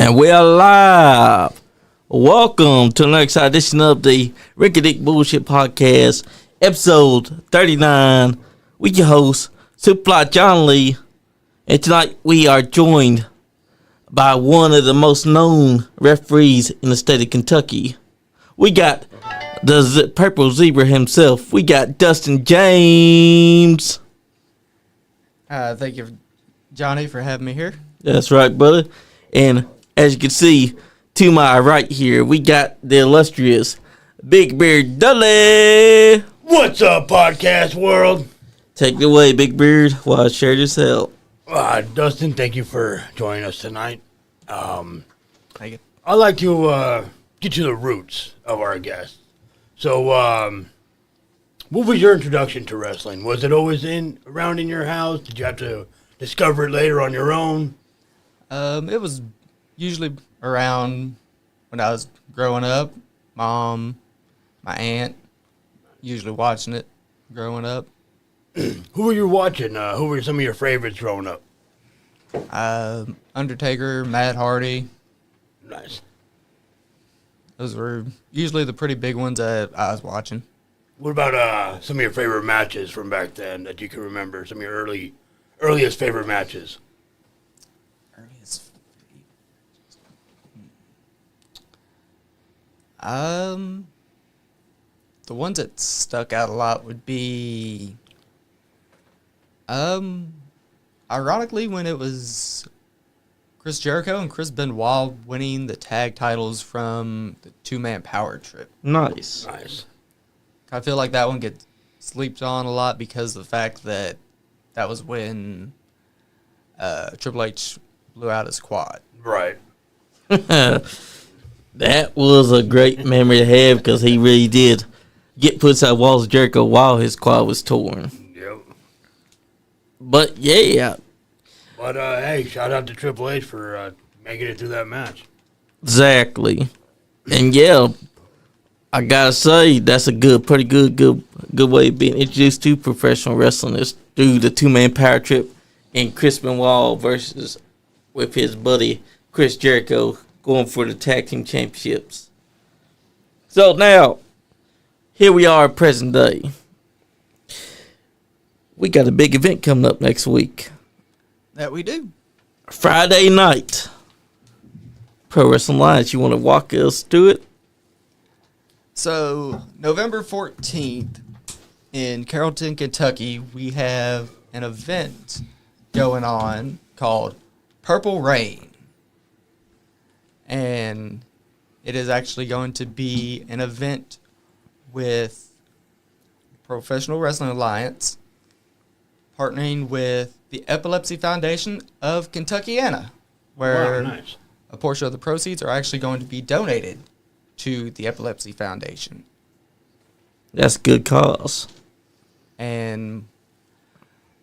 And we are live. Welcome to the next edition of the Rinky Dick Bullshit Podcast, episode 39. We your host, Superfly John Lee. And tonight we are joined by one of the most known referees in the state of Kentucky. We got the Purple Zebra himself. We got Dustin James. Thank you, Johnny, for having me here. That's right, brother. And as you can see, to my right here, we got the illustrious Big Beard Dudley. What's up, podcast world? Take it away, Big Beard, while I share this out. Dustin, thank you for joining us tonight. Thank you. I'd like to get to the roots of our guests. So, what was your introduction to wrestling? Was it always around in your house? Did you have to discover it later on your own? It was usually around when I was growing up. Mom, my aunt, usually watching it growing up. Who were you watching? Who were some of your favorites growing up? Undertaker, Matt Hardy. Nice. Those were usually the pretty big ones that I was watching. What about some of your favorite matches from back then that you can remember? Some of your earliest favorite matches? The ones that stuck out a lot would be, ironically, when it was Chris Jericho and Chris Benoit winning the tag titles from the two-man power trip. Nice. I feel like that one gets slept on a lot because of the fact that that was when Triple H blew out his quad. Right. That was a great memory to have because he really did get put inside walls of Jericho while his quad was torn. Yep. But yeah. But hey, shout out to Triple H for making it through that match. Exactly. And yeah, I gotta say that's a pretty good way of being introduced to professional wrestling is through the two-man power trip and Chris Benoit versus with his buddy Chris Jericho going for the tag team championships. So now, here we are present day. We got a big event coming up next week. That we do. Friday night. Pro Wrestling Alliance, you want to walk us through it? So, November 14th in Carrollton, Kentucky, we have an event going on called Purple Rain. And it is actually going to be an event with Professional Wrestling Alliance partnering with the Epilepsy Foundation of Kentuckiana, where a portion of the proceeds are actually going to be donated to the Epilepsy Foundation. That's a good cause. And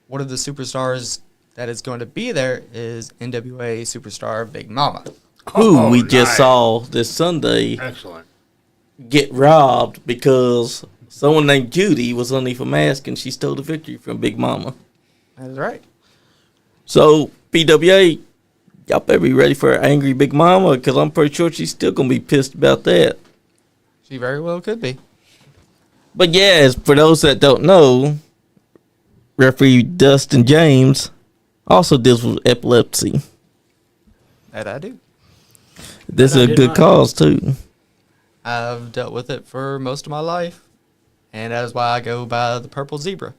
one of the superstars that is going to be there is NWA superstar Big Mama. Who we just saw this Sunday get robbed because someone named Judy was underneath a mask and she stole the victory from Big Mama. That's right. So, PWA, y'all better be ready for an angry Big Mama because I'm pretty sure she's still going to be pissed about that. She very well could be. But yes, for those that don't know, referee Dustin James also deals with epilepsy. That I do. This is a good cause, too. I've dealt with it for most of my life, and that is why I go by the Purple Zebra.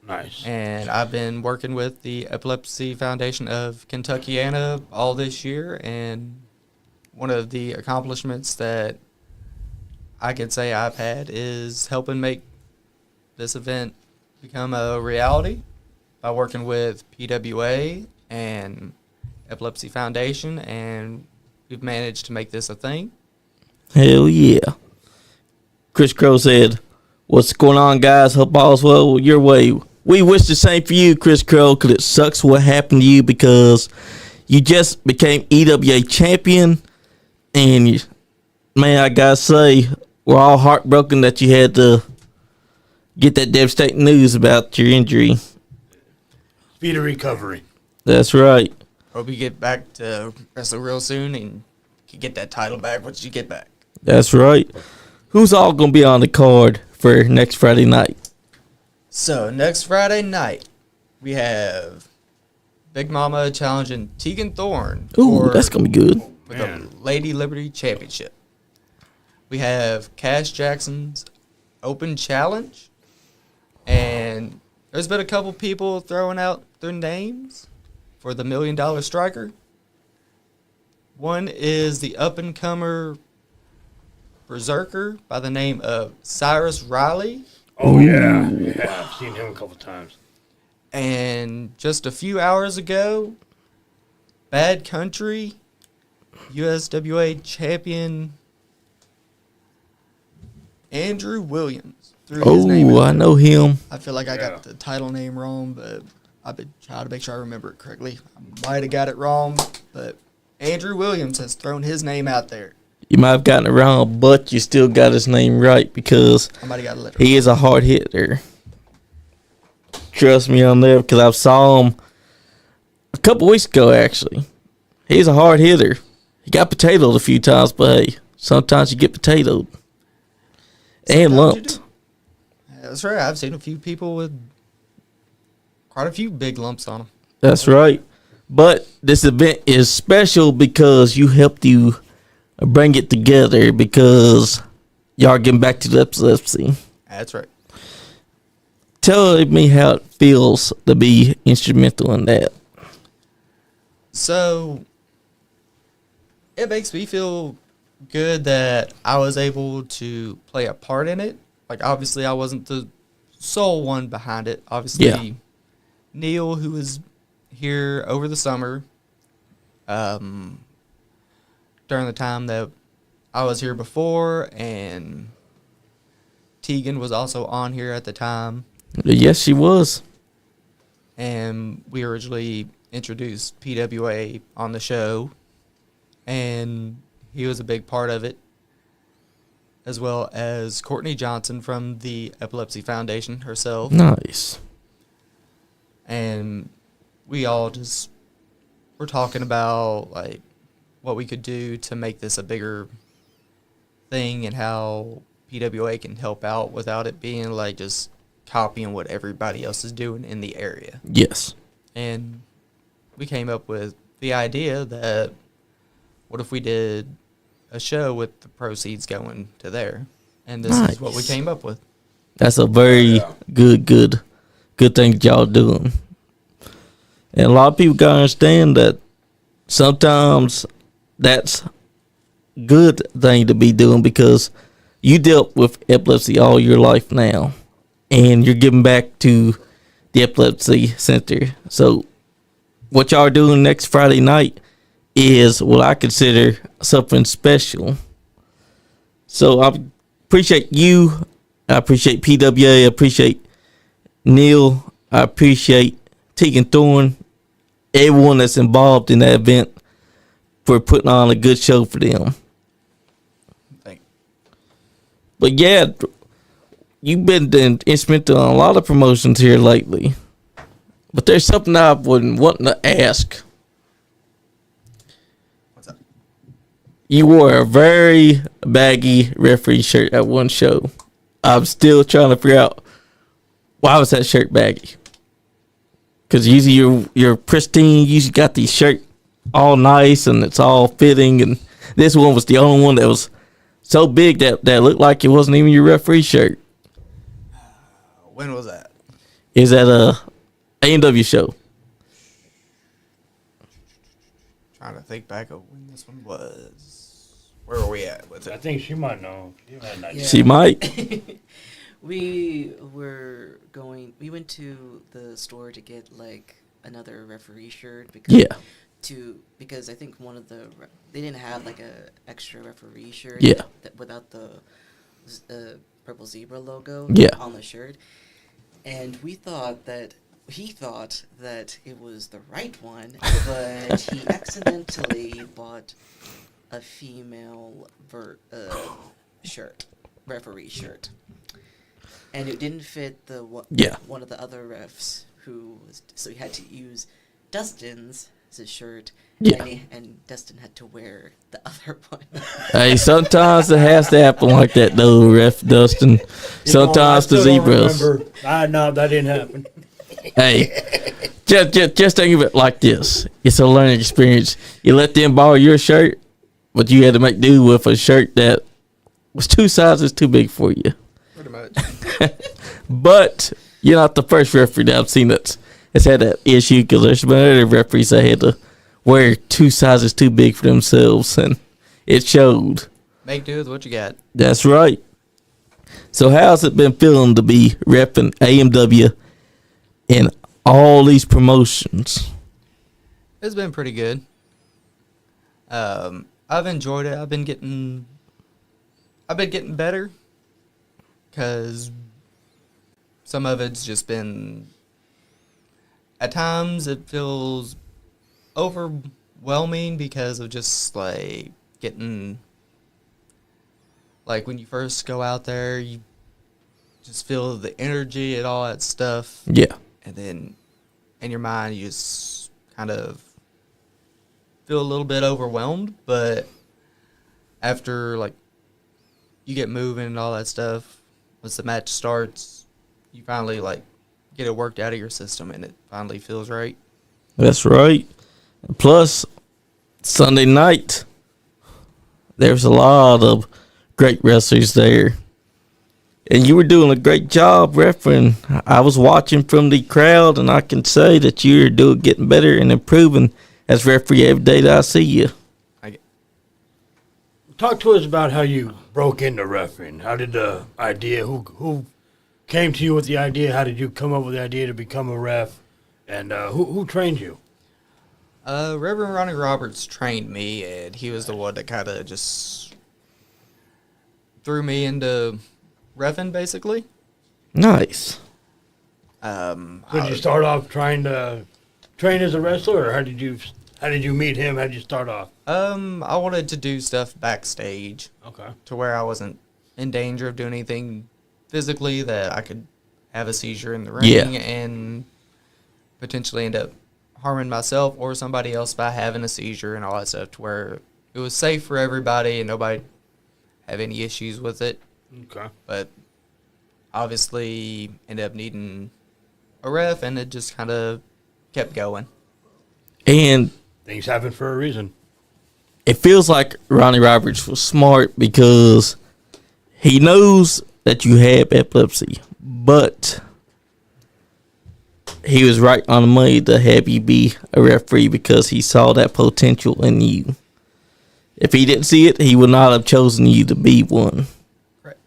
Nice. And I've been working with the Epilepsy Foundation of Kentuckiana all this year, and one of the accomplishments that I can say I've had is helping make this event become a reality by working with PWA and Epilepsy Foundation, and we've managed to make this a thing. Hell yeah. Chris Crow said, "What's going on, guys? Hope all's well your way. We wish the same for you, Chris Crow, because it sucks what happened to you because you just became EWA champion, and man, I gotta say, we're all heartbroken that you had to get that devastating news about your injury. Speedy recovery. That's right. Hope you get back to wrestle real soon and can get that title back once you get back. That's right. Who's all going to be on the card for next Friday night? So, next Friday night, we have Big Mama challenging Tegan Thorne. Ooh, that's going to be good. With the Lady Liberty Championship. We have Cash Jackson's Open Challenge. And there's been a couple people throwing out their names for the $1 Million Striker. One is the up-and-comer Berserker by the name of Cyrus Riley. Oh, yeah. I've seen him a couple times. And just a few hours ago, Bad Country USWA champion Andrew Williams threw his name Oh, I know him. I feel like I got the title name wrong, but I've been trying to make sure I remember it correctly. I might have got it wrong, but Andrew Williams has thrown his name out there. You might have gotten it wrong, but you still got his name right because I might have got a letter. he is a hard hitter. Trust me on there because I saw him a couple weeks ago, actually. He's a hard hitter. He got potatoed a few times, but hey, sometimes you get potatoed. And lumped. That's right. I've seen a few people with quite a few big lumps on them. That's right. But this event is special because you helped you bring it together because y'all are getting back to the epilepsy. That's right. Tell me how it feels to be instrumental in that. So, it makes me feel good that I was able to play a part in it. Like, obviously, I wasn't the sole one behind it. Obviously, Neil, who was here over the summer, during the time that I was here before, and Tegan was also on here at the time. Yes, she was. And we originally introduced PWA on the show, and he was a big part of it, as well as Courtney Johnson from the Epilepsy Foundation herself. Nice. And we all just were talking about like what we could do to make this a bigger thing and how PWA can help out without it being like just copying what everybody else is doing in the area. Yes. And we came up with the idea that what if we did a show with the proceeds going to there? And this is what we came up with. That's a very good thing that y'all doing. And a lot of people gotta understand that sometimes that's good thing to be doing because you dealt with epilepsy all your life now. And you're giving back to the epilepsy center. So what y'all are doing next Friday night is what I consider something special. So I appreciate you. I appreciate PWA. I appreciate Neil. I appreciate Tegan Thorne. Everyone that's involved in that event for putting on a good show for them. Thank you. But yeah, you've been instrumental in a lot of promotions here lately. But there's something I've been wanting to ask. What's up? You wore a very baggy referee shirt at one show. I'm still trying to figure out why was that shirt baggy. Because usually you're pristine. You usually got the shirt all nice and it's all fitting. And this one was the only one that was so big that looked like it wasn't even your referee shirt. When was that? Is at a A&W show. Trying to think back of when this one was. Where were we at with I it? think she might know. She might not. Yeah. She might. We went to the store to get like another referee shirt because I think one of they didn't have like a extra referee shirt without the purple zebra logo on the shirt, and he thought that it was the right one, but he accidentally bought a female referee shirt. And it didn't fit one of the other refs so he had to use Dustin's. lost his shirt. Yeah. And Dustin had to wear the other one. Hey, sometimes it has to happen like that, though, Ref Dustin. Sometimes the zebras. No, that didn't happen. Hey, just think of it like this. It's a learning experience. You let them borrow your shirt, but you had to make do with a shirt that was 2 sizes too big for you. Pretty much. But you're not the first referee that I've seen that's had that issue, because there's been other referees that had to wear 2 sizes too big for themselves, and it showed. Make do with what you got. That's right. So how's it been feeling to be repping AMW in all these promotions? It's been pretty good. I've enjoyed it. I've been getting better, because some of it's just been, at times it feels overwhelming because of just like getting, like when you first go out there, you just feel the energy and all that stuff. Yeah. And then in your mind, you just kind of feel a little bit overwhelmed. But after, like, you get moving and all that stuff, once the match starts, you finally, like, get it worked out of your system, and it finally feels right. That's right. Plus, Sunday night, there's a lot of great wrestlers there. And you were doing a great job, refereeing. I was watching from the crowd, and I can say that you're getting better and improving as referee every day that I see you. Talk to us about how you broke into refereeing. How did the idea, who came to you with the idea? How did you come up with the idea to become a ref? And who trained you? Reverend Ronnie Roberts trained me, and he was the one that kind of just threw me into reffing, basically. Nice. So did you start off trying to train as a wrestler, or how did you meet him? How did you start off? I wanted to do stuff backstage. Okay. To where I wasn't in danger of doing anything physically that I could have a seizure in the ring and potentially end up harming myself or somebody else by having a seizure and all that stuff, to where it was safe for everybody and nobody have any issues with it. Okay. But obviously ended up needing a ref, and it just kind of kept going. And things happen for a reason. it feels like Ronnie Roberts was smart, because he knows that you have epilepsy, but he was right on the money to have you be a referee, because he saw that potential in you. If he didn't see it, he would not have chosen you to be one. Right.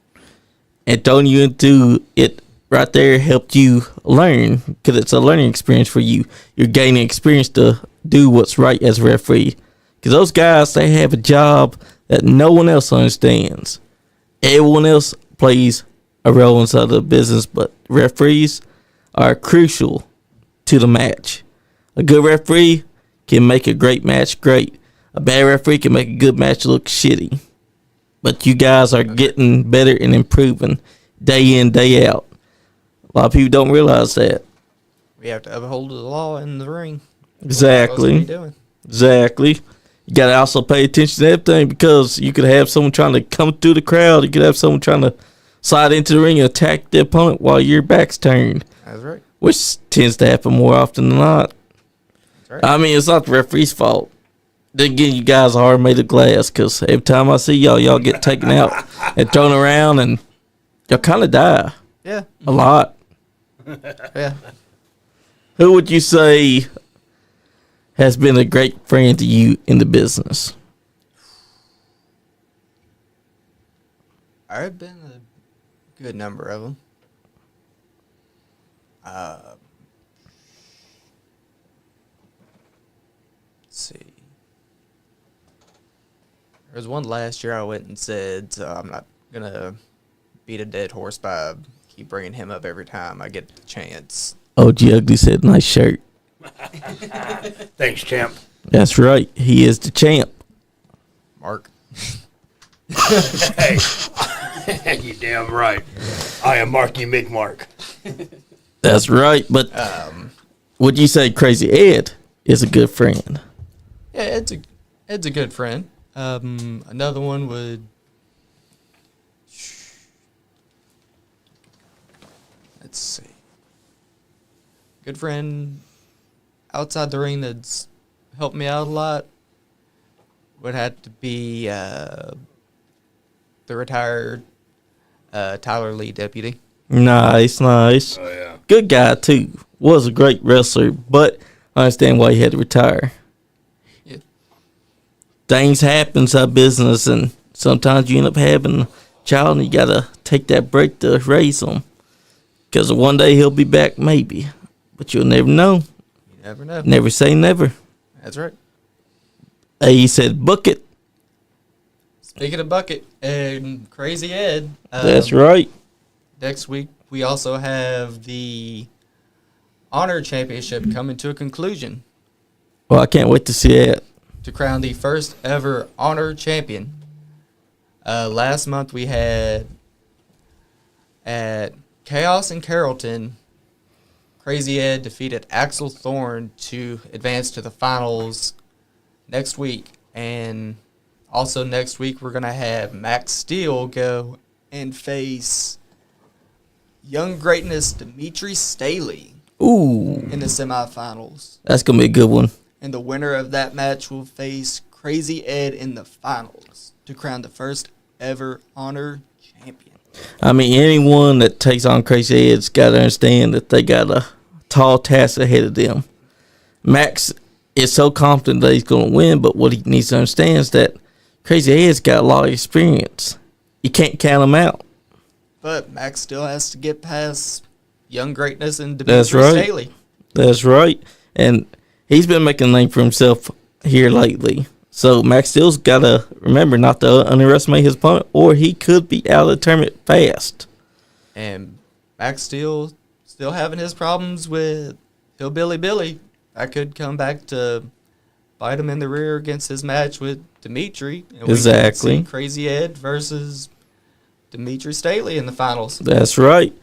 And throwing you into it right there helped you learn, because it's a learning experience for you. You're gaining experience to do what's right as a referee. Because those guys, they have a job that no one else understands. Everyone else plays a role inside the business, but referees are crucial to the match. A good referee can make a great match great. A bad referee can make a good match look shitty. But you guys are getting better and improving day in, day out. A lot of people don't realize that. We have to uphold the law in the ring. Exactly. Exactly. You got to also pay attention to everything, because you could have someone trying to come through the crowd. You could have someone trying to slide into the ring and attack the opponent while your back's turned. That's right. Which tends to happen more often than not. That's right. I mean, it's not the referee's fault. Then again, you guys are made of glass, because every time I see y'all get taken out and thrown around, and y'all kind of die. Yeah. A lot. Yeah. Who would you say has been a great friend to you in the business? I've been a good number of them. Let's see. There was one last year I went and said, I'm not going to beat a dead horse by keep bringing him up every time I get the chance. OG Ugly said, nice shirt. Thanks, champ. That's right. He is the champ. Mark. Hey, you damn right. I am Marky McMark. That's right. But would you say Crazy Ed is a good friend. Yeah, Ed's a good friend. Another one would. Let's see. Good friend outside the ring that's helped me out a lot would have to be the retired Tyler Lee deputy. Nice. Oh, yeah. Good guy, too. Was a great wrestler, but I understand why he had to retire. Yeah. Things happen inside business, and sometimes you end up having a child, and you got to take that break to raise them. Because one day he'll be back, maybe. But you'll never know. You never know. Never say never. That's right. Hey, he said, book it. Speaking of Bucket and Crazy Ed. That's right. Next week, we also have the Honor Championship coming to a conclusion Well, I can't wait to see that. to crown the first ever Honor Champion. Last month, we had at Chaos in Carrollton, Crazy Ed defeated Axel Thorne to advance to the finals next week. And also next week, we're going to have Max Steel go and face Young Greatness Dimitri Staley Ooh, in the semifinals. that's going to be a good one. And the winner of that match will face Crazy Ed in the finals to crown the first ever Honor Champion. I mean, anyone that takes on Crazy Ed's got to understand that they got a tall task ahead of them. Max is so confident that he's going to win, but what he needs to understand is that Crazy Ed's got a lot of experience. You can't count him out. But Max still has to get past Young Greatness and Dimitri That's right. Staley. That's right. And he's been making a name for himself here lately. So Max Steele's got to remember not to underestimate his opponent, or he could be out of the tournament fast. And Max Steel still having his problems with Hillbilly Billy. That could come back to bite him in the rear against his match with Dimitri. And we could Exactly. see Crazy Ed versus Dimitri Staley in the finals. That's right.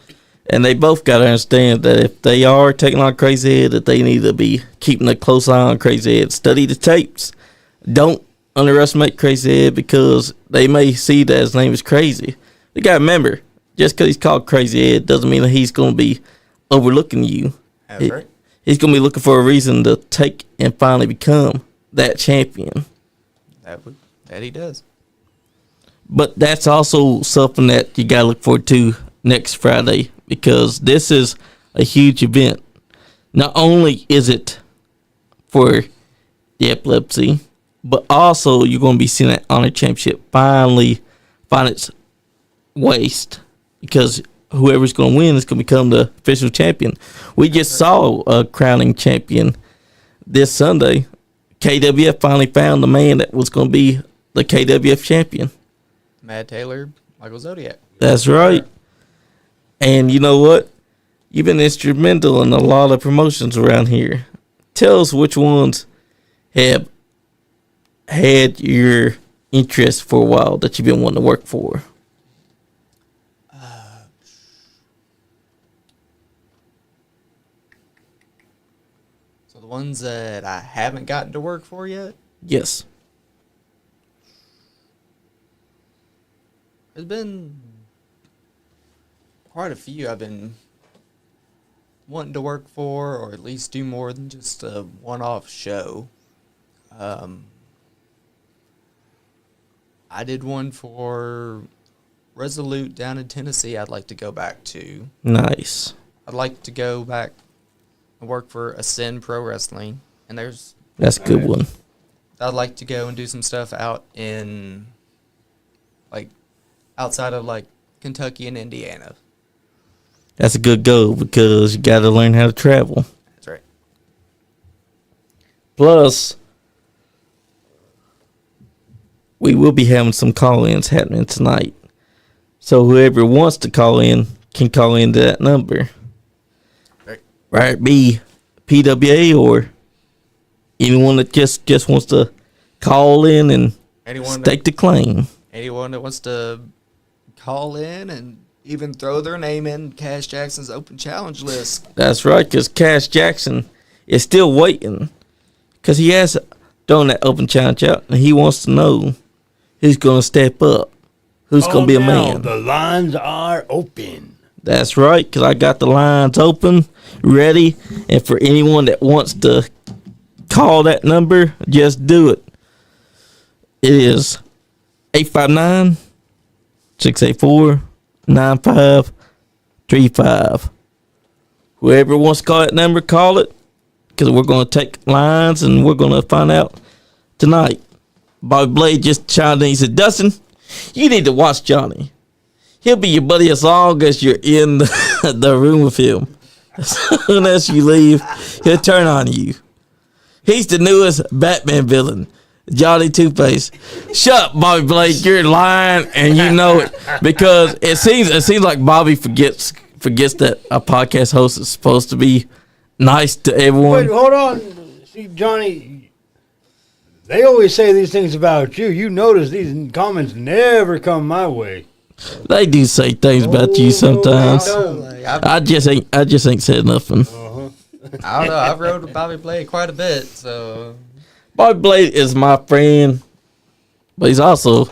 And they both got to understand that if they are taking on Crazy Ed, that they need to be keeping a close eye on Crazy Ed. Study the tapes. Don't underestimate Crazy Ed because they may see that his name is Crazy. You got to remember, just because he's called Crazy Ed doesn't mean that he's going to be overlooking you. That's right. He's going to be looking for a reason to take and finally become that champion. That he does. But that's also something that you got to look forward to next Friday, because this is a huge event. Not only is it for the epilepsy, but also you're going to be seeing that Honor Championship finally find its waist, because whoever's going to win is going to become the official champion. We just saw a crowning champion this Sunday. KWF finally found the man that was going to be the KWF champion. Matt Taylor, Michael Zodiac. That's right. And you know what? You've been instrumental in a lot of promotions around here. Tell us which ones have had your interest for a while that you've been wanting to work for. So the ones that I haven't gotten to work for yet, Yes. there's been quite a few I've been wanting to work for, or at least do more than just a one-off show. I did one for Resolute down in Tennessee I'd like to go back to. Nice. I'd like to go back and work for Ascend Pro Wrestling. And That's a good one. I'd like to go and do some stuff out in, like, outside of, like, Kentucky and Indiana. That's a good goal, because you got to learn how to travel. That's right. Plus, we will be having some call-ins happening tonight. So whoever wants to call in can call into that number. Right. Right, be PWA or anyone that just wants to call in and stake the claim. Anyone that wants to call in and even throw their name in Cash Jackson's open challenge list. That's right, because Cash Jackson is still waiting Because he has thrown that open challenge out, and he wants to know who's going to step up, who's going to be a man. The lines are open. That's right, because I got the lines open, ready, and for anyone that wants to call that number, just do it. It is 859-684-9535. Whoever wants to call that number, call it, because we're going to take lines and we're going to find out tonight. Bobby Blade just chimed in. He said, Dustin, you need to watch Johnny. He'll be your buddy as long as you're in the room with him. As soon as you leave, he'll turn on you. He's the newest Batman villain, Johnny Two-Face. Shut up, Bobby Blade. You're lying, and you know it. Because it seems like Bobby forgets that a podcast host is supposed to be nice to everyone. Wait, hold on. See, Johnny, they always say these things about you. You notice these comments never come my way. They do say things about you sometimes. I just ain't said nothing. I don't know. I've rode with Bobby Blade quite a bit, so. Bobby Blade is my friend, but he's also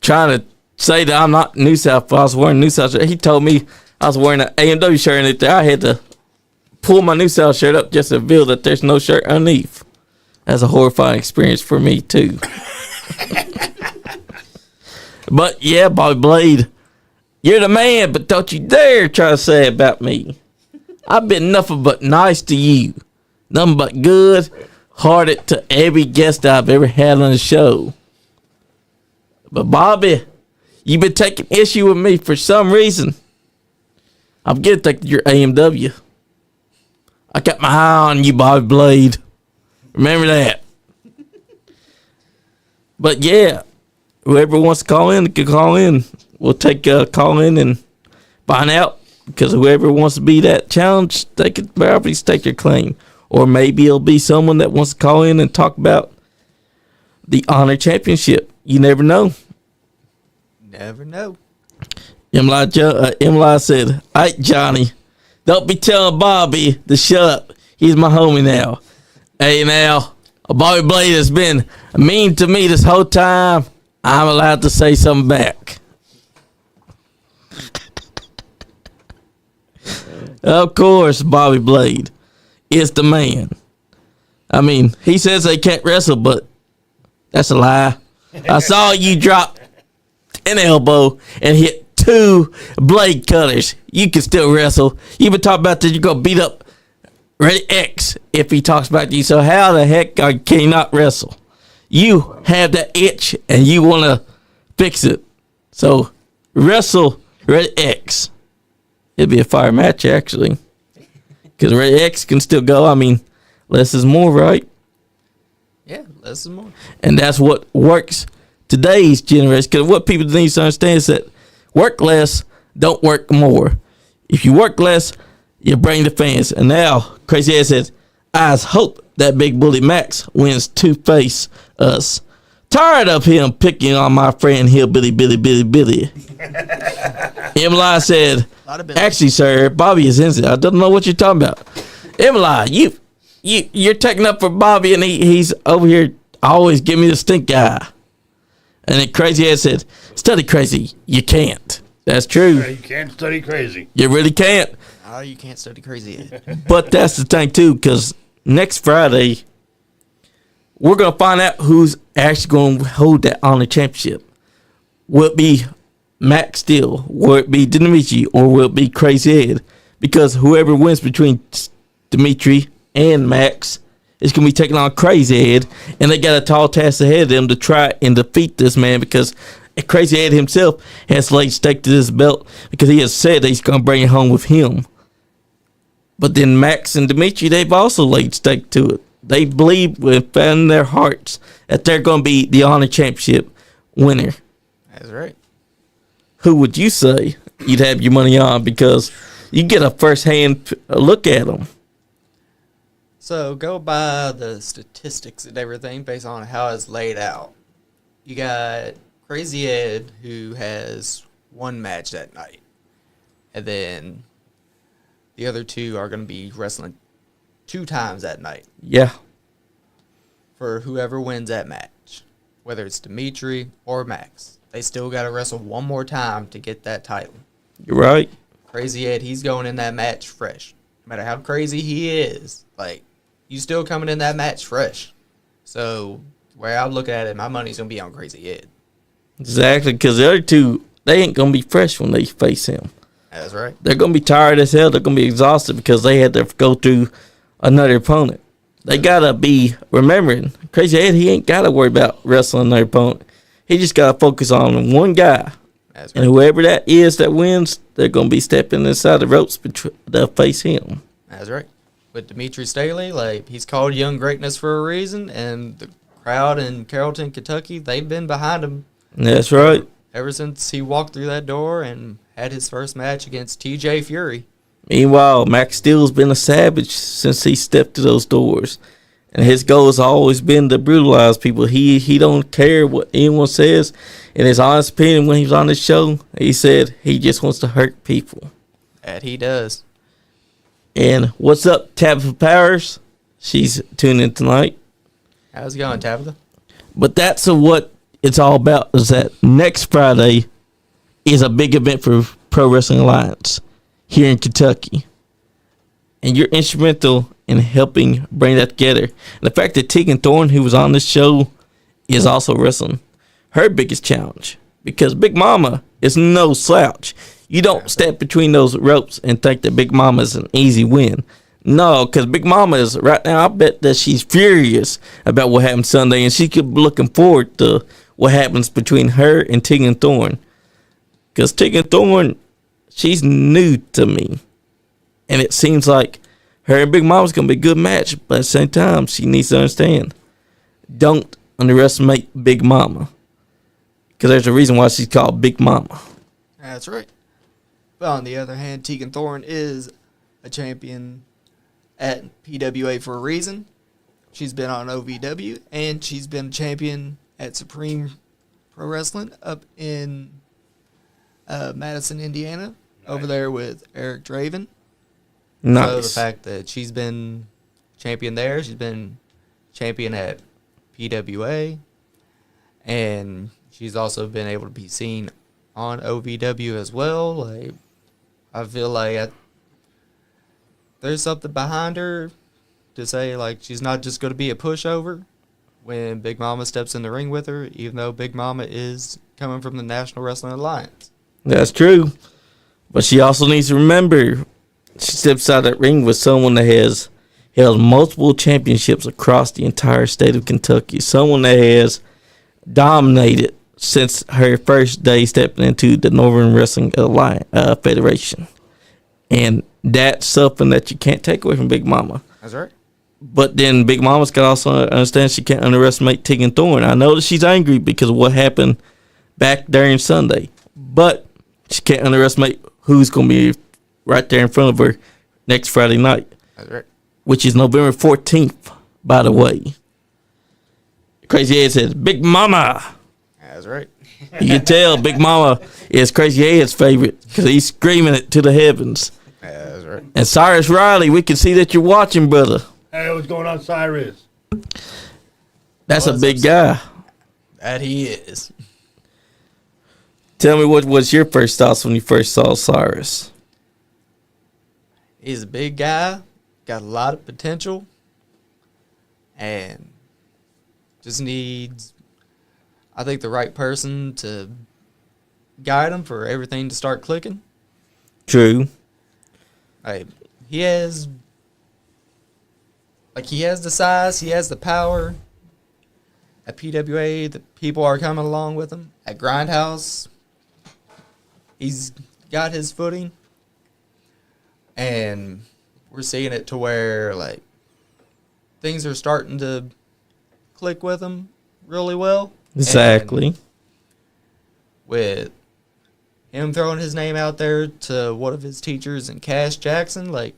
trying to say that I'm not New South. I was wearing New South shirt. He told me I was wearing an AMW shirt underneath there. I had to pull my New South shirt up just to reveal that there's no shirt underneath. That's a horrifying experience for me, too. But, yeah, Bobby Blade, you're the man, but don't you dare try to say about me. I've been nothing but nice to you. Nothing but good-hearted to every guest I've ever had on the show. But, Bobby, you've been taking issue with me for some reason. I'm getting to think you're AMW. I got my eye on you, Bobby Blade. Remember that. But, yeah, whoever wants to call in can call in. We'll take a call in and find out. Because whoever wants to be that challenge, they could probably stake their claim. Or maybe it'll be someone that wants to call in and talk about the Honor Championship. You never know. Never know. Emily said, "All right, Johnny, don't be telling Bobby to shut up. He's my homie now. Hey, now, Bobby Blade has been mean to me this whole time. I'm allowed to say something back." Of course, Bobby Blade is the man. I mean, he says they can't wrestle, but that's a lie. I saw you drop an elbow and hit 2 blade cutters. You can still wrestle. You been talking about that you're going to beat up Red X if he talks back to you. So how the heck can you not wrestle? You have that itch and you want to fix it. So wrestle Red X. It'd be a fire match, actually. Because Red X can still go. I mean, less is more, right? Yeah, less is more. And that's what works today's generation. Because what people need to understand is that work less, don't work more. If you work less, you bring the fans. And now, Crazy Ass says, I hope that Big Bully Max wins Two-Face us. Tired of him picking on my friend Hillbilly Billy. Emily said, actually, sir, Bobby is innocent. I don't know what you're talking about. Emily, you're taking up for Bobby, and he's over here always giving me the stink eye. And then Crazy Ass said, study crazy. You can't. That's true. You can't study crazy. You really can't. Oh, you can't study crazy. But that's the thing, too, because next Friday, we're going to find out who's actually going to hold that Honor Championship. Will it be Max Steel? Will it be Dimitri? Or will it be Crazy Ed? Because whoever wins between Dimitri and Max is going to be taking on Crazy Ed. And they got a tall task ahead of them to try and defeat this man, because Crazy Ed himself has laid stake to this belt because he has said that he's going to bring it home with him. But then Max and Dimitri, they've also laid stake to it. They believe within their hearts that they're going to be the Honor Championship winner. That's right. Who would you say you'd have your money on? Because you get a first-hand look at them. So go by the statistics and everything based on how it's laid out. You got Crazy Ed, who has 1 match that night. And then the other 2 are going to be wrestling 2 times that night. Yeah. for whoever wins that match, whether it's Dimitri or Max. They still got to wrestle one more time to get that title. You're right. Crazy Ed, he's going in that match fresh. No matter how crazy he is, like, you still coming in that match fresh. So, where I look at it, my money's going to be on Crazy Ed. Exactly, because the other two, they ain't going to be fresh when they face him. That's right. They're going to be tired as hell. They're going to be exhausted because they had to go through another opponent. They got to be remembering, Crazy Ed, he ain't got to worry about wrestling another opponent. He just got to focus on one guy. That's right. And whoever that is that wins, they're going to be stepping inside the ropes, they'll face him. That's right. With Dimitri Staley, like, he's called Young Greatness for a reason, and the crowd in Carrollton, Kentucky, they've been behind him. That's right. Ever since he walked through that door and had his first match against TJ Fury. Meanwhile, Max Steele's been a savage since he stepped through those doors. And his goal has always been to brutalize people. He don't care what anyone says. In his honest opinion, when he was on the show, he said he just wants to hurt people. That he does. And what's up, Tabitha Powers? She's tuning in tonight. How's it going, Tabitha? But that's what it's all about, is that next Friday is a big event for Pro Wrestling Alliance here in Kentucky. And you're instrumental in helping bring that together. And the fact that Tegan Thorne, who was on this show, is also wrestling her biggest challenge. Because Big Mama is no slouch. You don't step between those ropes and think that Big Mama is an easy win. No, because Big Mama is, right now, I bet that she's furious about what happened Sunday. And she could be looking forward to what happens between her and Tegan Thorne. Because Tegan Thorne, she's new to me. And it seems like her and Big Mama's going to be a good match. But at the same time, she needs to understand, don't underestimate Big Mama. Because there's a reason why she's called Big Mama. That's right. But on the other hand, Tegan Thorne is a champion at PWA for a reason. She's been on OVW, and she's been a champion at Supreme Pro Wrestling up in Madison, Indiana, over there with Eric Draven. Nice. So the fact that she's been champion there, she's been champion at PWA, and she's also been able to be seen on OVW as well. Like, I feel like there's something behind her to say, like, she's not just going to be a pushover when Big Mama steps in the ring with her, even though Big Mama is coming from the National Wrestling Alliance. That's true. But she also needs to remember, she steps out of that ring with someone that has held multiple championships across the entire state of Kentucky. Someone that has dominated since her first day stepping into the Northern Wrestling Alliance, Federation. And that's something that you can't take away from Big Mama. That's right. But then Big Mama's got to also understand she can't underestimate Tegan Thorne. I know that she's angry because of what happened back during Sunday. But she can't underestimate who's going to be right there in front of her next Friday night. That's right. Which is November 14th, by the way. Crazy Ed says, Big Mama. That's right. You can tell Big Mama is Crazy Ed's favorite because he's screaming it to the heavens. That's right. And Cyrus Riley, we can see that you're watching, brother. Hey, what's going on, Cyrus? That's a big guy. That he is. Tell me what was your first thoughts when you first saw Cyrus? He's a big guy, got a lot of potential, and just needs, I think, the right person to guide him for everything to start clicking. True. Like, he has the size, he has the power. At PWA, the people are coming along with him. At Grindhouse, he's got his footing. And we're seeing it to where, like, things are starting to click with him really well. Exactly. And with him throwing his name out there to one of his teachers in Cash Jackson, like,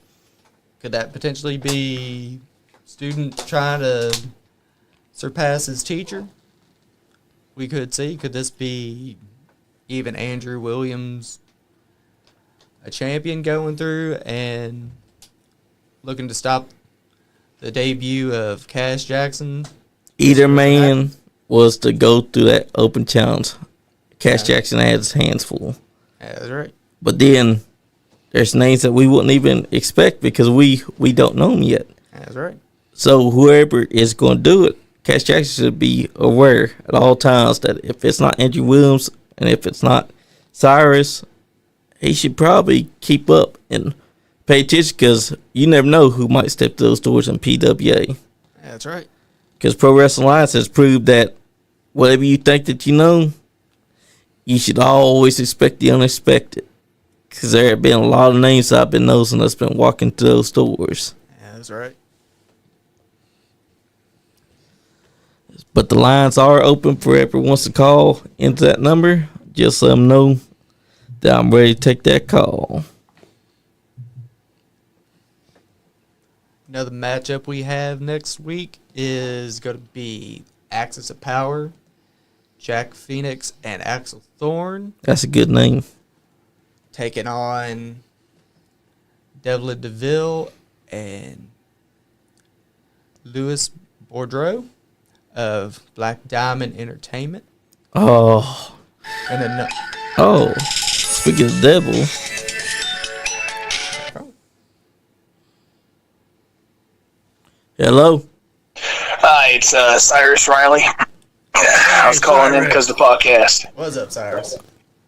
could that potentially be student trying to surpass his teacher? We could see. Could this be even Andrew Williams, a champion going through and looking to stop the debut of Cash Jackson either man was to go through that open challenge, Cash Jackson had his hands full. Yeah, that's right. But then there's names that we wouldn't even expect because we don't know them yet. That's right. So whoever is going to do it, Cash Jackson should be aware at all times that if it's not Andrew Williams and if it's not Cyrus, he should probably keep up and pay attention because you never know who might step to those doors in PWA. That's right. Because Pro Wrestling Alliance has proved that whatever you think that you know, you should always expect the unexpected. Because there have been a lot of names I've been nosing that's been walking through those doors. Yeah, that's right. But the lines are open for whoever wants to call into that number. Just let them know that I'm ready to take that call. Another matchup we have next week is going to be Axis of Power, Jack Phoenix, and Axel Thorne. That's a good name. Taking on Devlin DeVille and Louis Boudreaux of Black Diamond Entertainment. Oh. And then, Speaking of devil. Hello. Hi, it's Cyrus Riley. I was calling in because of the podcast. What's up, Cyrus?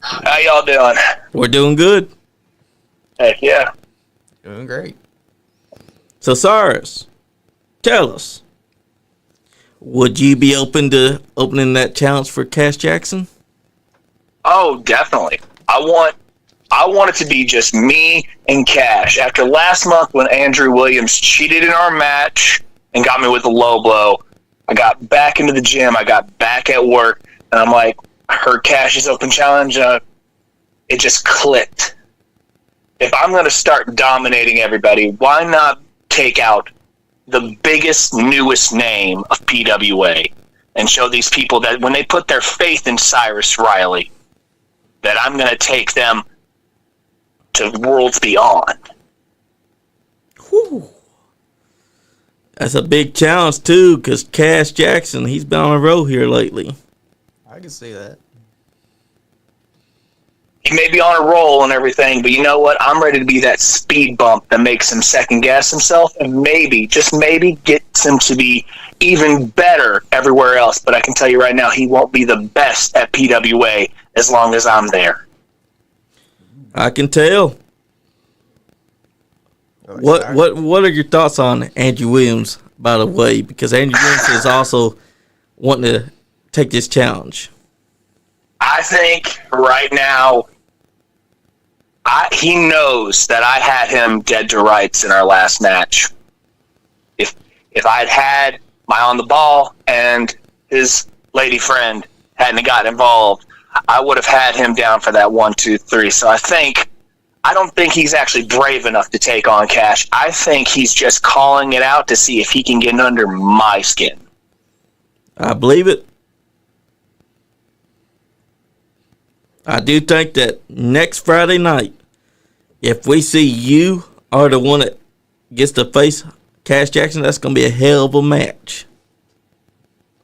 How y'all doing? We're doing good. Heck yeah. Doing great. So, Cyrus, tell us, would you be open to opening that challenge for Cash Jackson? Oh, definitely. I want it to be just me and Cash. After last month when Andrew Williams cheated in our match and got me with a low blow, I got back into the gym. I got back at work, and I'm like, I heard Cash's open challenge. It just clicked. If I'm going to start dominating everybody, why not take out the biggest, newest name of PWA and show these people that when they put their faith in Cyrus Riley, that I'm going to take them to worlds beyond. Whew. That's a big challenge, too, because Cash Jackson, he's been on a roll here lately. I can see that. He may be on a roll and everything, but you know what? I'm ready to be that speed bump that makes him second-guess himself and maybe, just maybe, gets him to be even better everywhere else. But I can tell you right now, he won't be the best at PWA as long as I'm there. I can tell. What are your thoughts on Andrew Williams, by the way? Because Andrew Williams is also wanting to take this challenge. I think right now, he knows that I had him dead to rights in our last match. If I'd had my on the ball and his lady friend hadn't got involved, I would have had him down for that 1, 2, 3. So I don't think he's actually brave enough to take on Cash. I think he's just calling it out to see if he can get under my skin. I believe it. I do think that next Friday night, if we see you are the one that gets to face Cash Jackson, that's going to be a hell of a match.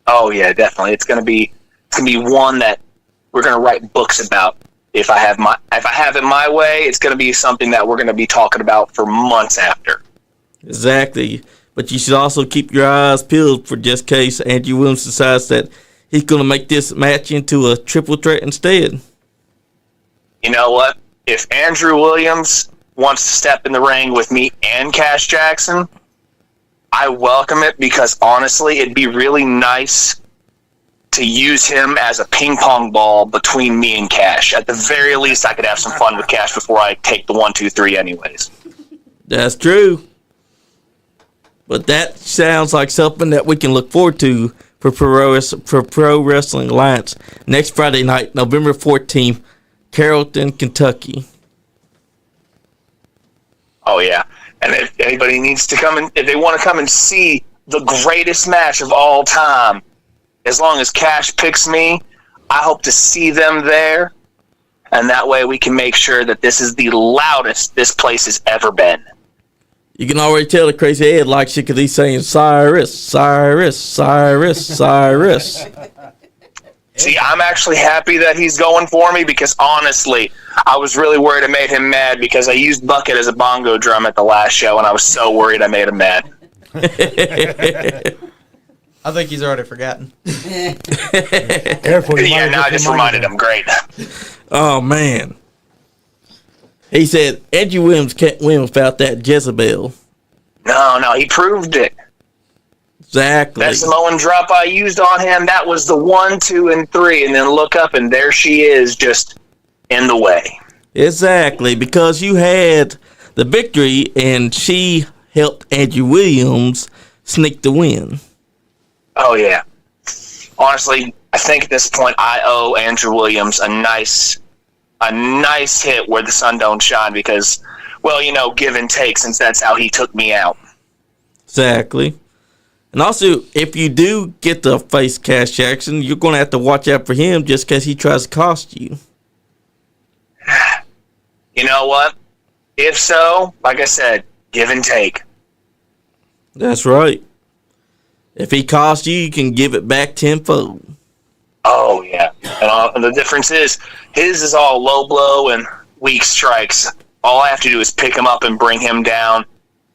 Oh yeah, definitely. It's gonna be one that we're gonna write books about. If I have it my way, it's gonna be something that we're gonna be talking about for months after. Exactly. But you should also keep your eyes peeled for just in case Andrew Williams decides that he's gonna make this match into a triple threat instead. You know what? If Andrew Williams wants to step in the ring with me and Cash Jackson, I welcome it because honestly, it'd be really nice to use him as a ping pong ball between me and Cash. At the very least, I could have some fun with Cash before I take the 1, 2, 3 anyways. That's true. But that sounds like something that we can look forward to for Pro Wrestling Alliance next Friday night, November 14th, Carrollton, Kentucky. Oh, yeah. And if anybody needs to come in, if they want to come and see the greatest match of all time, as long as Cash picks me, I hope to see them there. And that way we can make sure that this is the loudest this place has ever been. You can already tell the Crazy Ed likes it because he's saying Cyrus, Cyrus, Cyrus, Cyrus. See, I'm actually happy that he's going for me because, honestly, I was really worried I made him mad because I used Bucket as a bongo drum at the last show, and I was so worried I made him mad. I think he's already forgotten. Careful. Yeah, now I just reminded him. Great. Oh, man. He said Andrew Williams can't win without that Jezebel. No, he proved it. Exactly. That Samoan drop I used on him, that was the 1, 2, and 3, and then look up, and there she is, just in the way. Exactly, because you had the victory, and she helped Andrew Williams sneak the win. Oh, yeah. Honestly, I think at this point I owe Andrew Williams a nice hit where the sun don't shine because, well, give and take since that's how he took me out. Exactly. And also, if you do get to face Cash Jackson, you're going to have to watch out for him just because he tries to cost you. You know what? If so, like I said, give and take. That's right. If he costs you, you can give it back tenfold. Oh, yeah. And the difference is, his is all low blow and weak strikes. All I have to do is pick him up and bring him down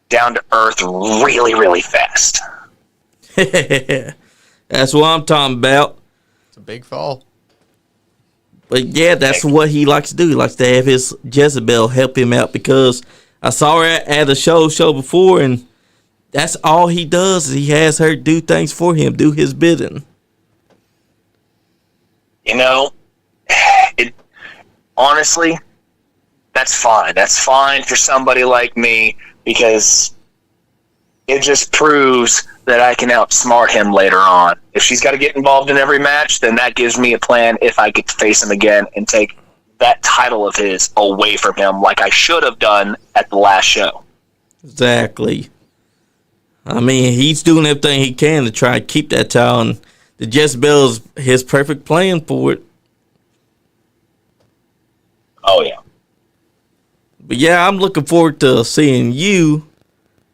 to earth really, really fast. That's what I'm talking about. It's a big fall. But yeah, that's what he likes to do. He likes to have his Jezebel help him out because I saw her at a show before, and that's all he does is he has her do things for him, do his bidding. Honestly, that's fine. That's fine for somebody like me because it just proves that I can outsmart him later on. If she's got to get involved in every match, then that gives me a plan if I get to face him again and take that title of his away from him like I should have done at the last show. Exactly. I mean, he's doing everything he can to try and keep that title, and the Jezebel is his perfect plan for it. Oh, yeah. But yeah, I'm looking forward to seeing you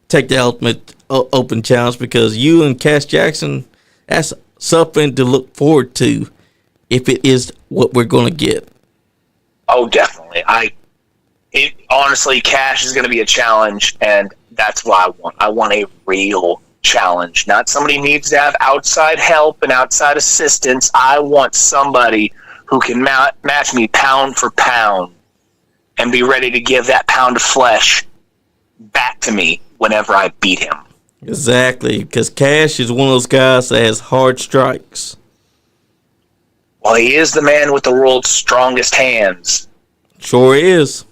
take the Ultimate Open Challenge because you and Cash Jackson, that's something to look forward to if it is what we're going to get. Oh, definitely. Honestly, Cash is going to be a challenge, and that's what I want. I want a real challenge. Not somebody who needs to have outside help and outside assistance. I want somebody who can match me pound for pound and be ready to give that pound of flesh back to me whenever I beat him. Exactly, because Cash is one of those guys that has hard strikes. Well, he is the man with the world's strongest hands. Sure is.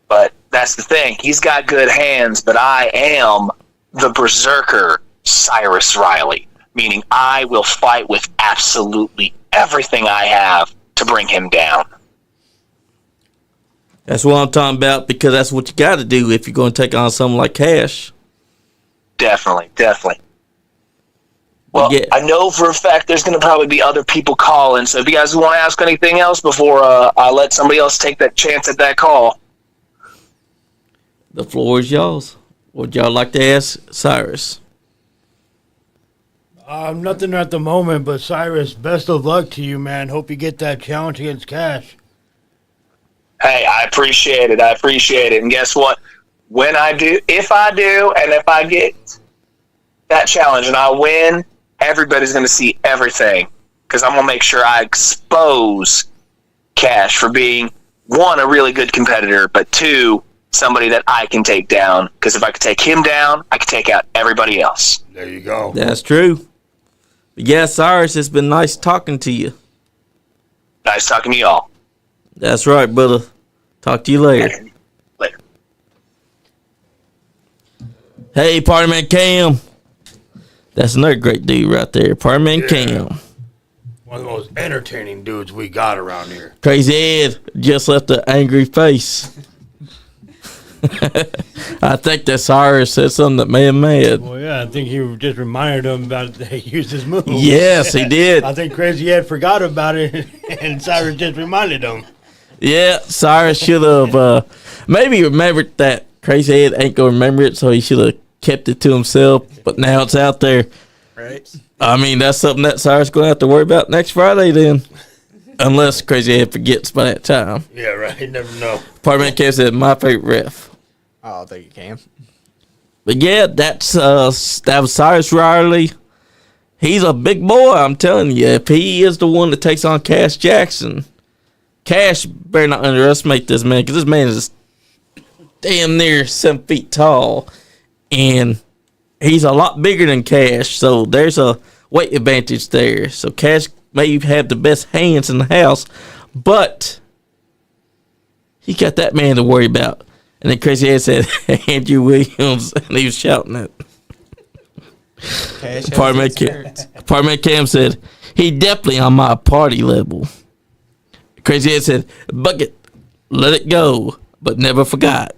But that's the thing. He's got good hands, but I am the berserker Cyrus Riley, meaning I will fight with absolutely everything I have to bring him down. That's what I'm talking about because that's what you got to do if you're going to take on someone like Cash. Definitely. Well, Yeah. I know for a fact there's going to probably be other people calling, so if you guys want to ask anything else before I let somebody else take that chance at that call. The floor is y'all's. Would y'all like to ask Cyrus? Nothing at the moment, but Cyrus, best of luck to you, man. Hope you get that challenge against Cash. Hey, I appreciate it. And guess what? When I do, if I get that challenge and I win, everybody's going to see everything because I'm going to make sure I expose Cash for being, one, a really good competitor, but two, somebody that I can take down because if I could take him down, I could take out everybody else. There you go. That's true. But yeah, Cyrus, it's been nice talking to you. Nice talking to y'all. That's right, brother. Talk to you later. Later. Hey, Party Man Cam. That's another great dude right there. Party Man Cam. One of the most entertaining dudes we got around here. Crazy Ed just left an angry face. I think that Cyrus said something that made him mad. Well, yeah, I think he just reminded him about it. He used his move. Yes, he did. I think Crazy Ed forgot about it, and Cyrus just reminded him. Yeah, Cyrus should have maybe remembered that Crazy Ed ain't gonna remember it, so he should have kept it to himself. But now it's out there. Right. I mean, that's something that Cyrus gonna have to worry about next Friday then, unless Crazy Ed forgets by that time. Yeah, right. You never know. Apartment Cam said my favorite ref. Oh, I think you can. But yeah, that was Cyrus Riley. He's a big boy, I'm telling you. If he is the one that takes on Cash Jackson, Cash better not underestimate this man, because this man is damn near 7 feet tall, and he's a lot bigger than Cash, so there's a weight advantage there. So Cash may have the best hands in the house, but he got that man to worry about. And then Crazy Ed said Andrew Williams, and he was shouting it. Apartment Cam said he definitely on my party level. Crazy Ed said, Bucket, let it go, but never forgot.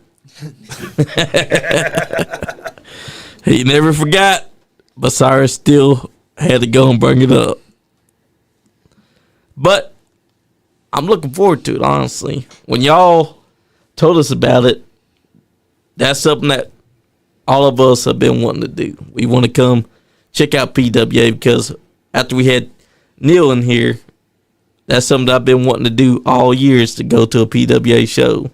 He never forgot, but Cyrus still had to go and bring it up. But I'm looking forward to it, honestly. When y'all told us about it, that's something that all of us have been wanting to do. We want to come check out PWA because after we had Neil in here, that's something that I've been wanting to do all years, to go to a PWA show.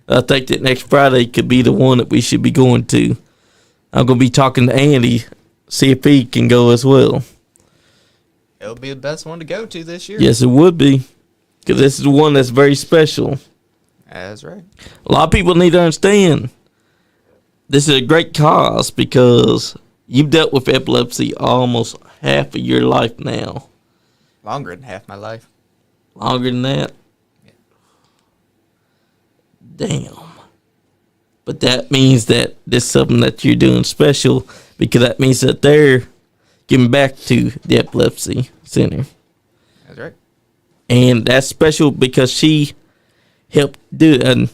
I think that next Friday could be the one that we should be going to. I'm going to be talking to Andy, see if he can go as well. It'll be the best one to go to this year. Yes, it would be, because this is the one that's very special. That's right. A lot of people need to understand this is a great cause, because you've dealt with epilepsy almost half of your life now. Longer than half my life. Longer than that? Yeah. Damn. But that means that this is something that you're doing special, because that means that they're giving back to the epilepsy center. That's right. And that's special because she helped do it. And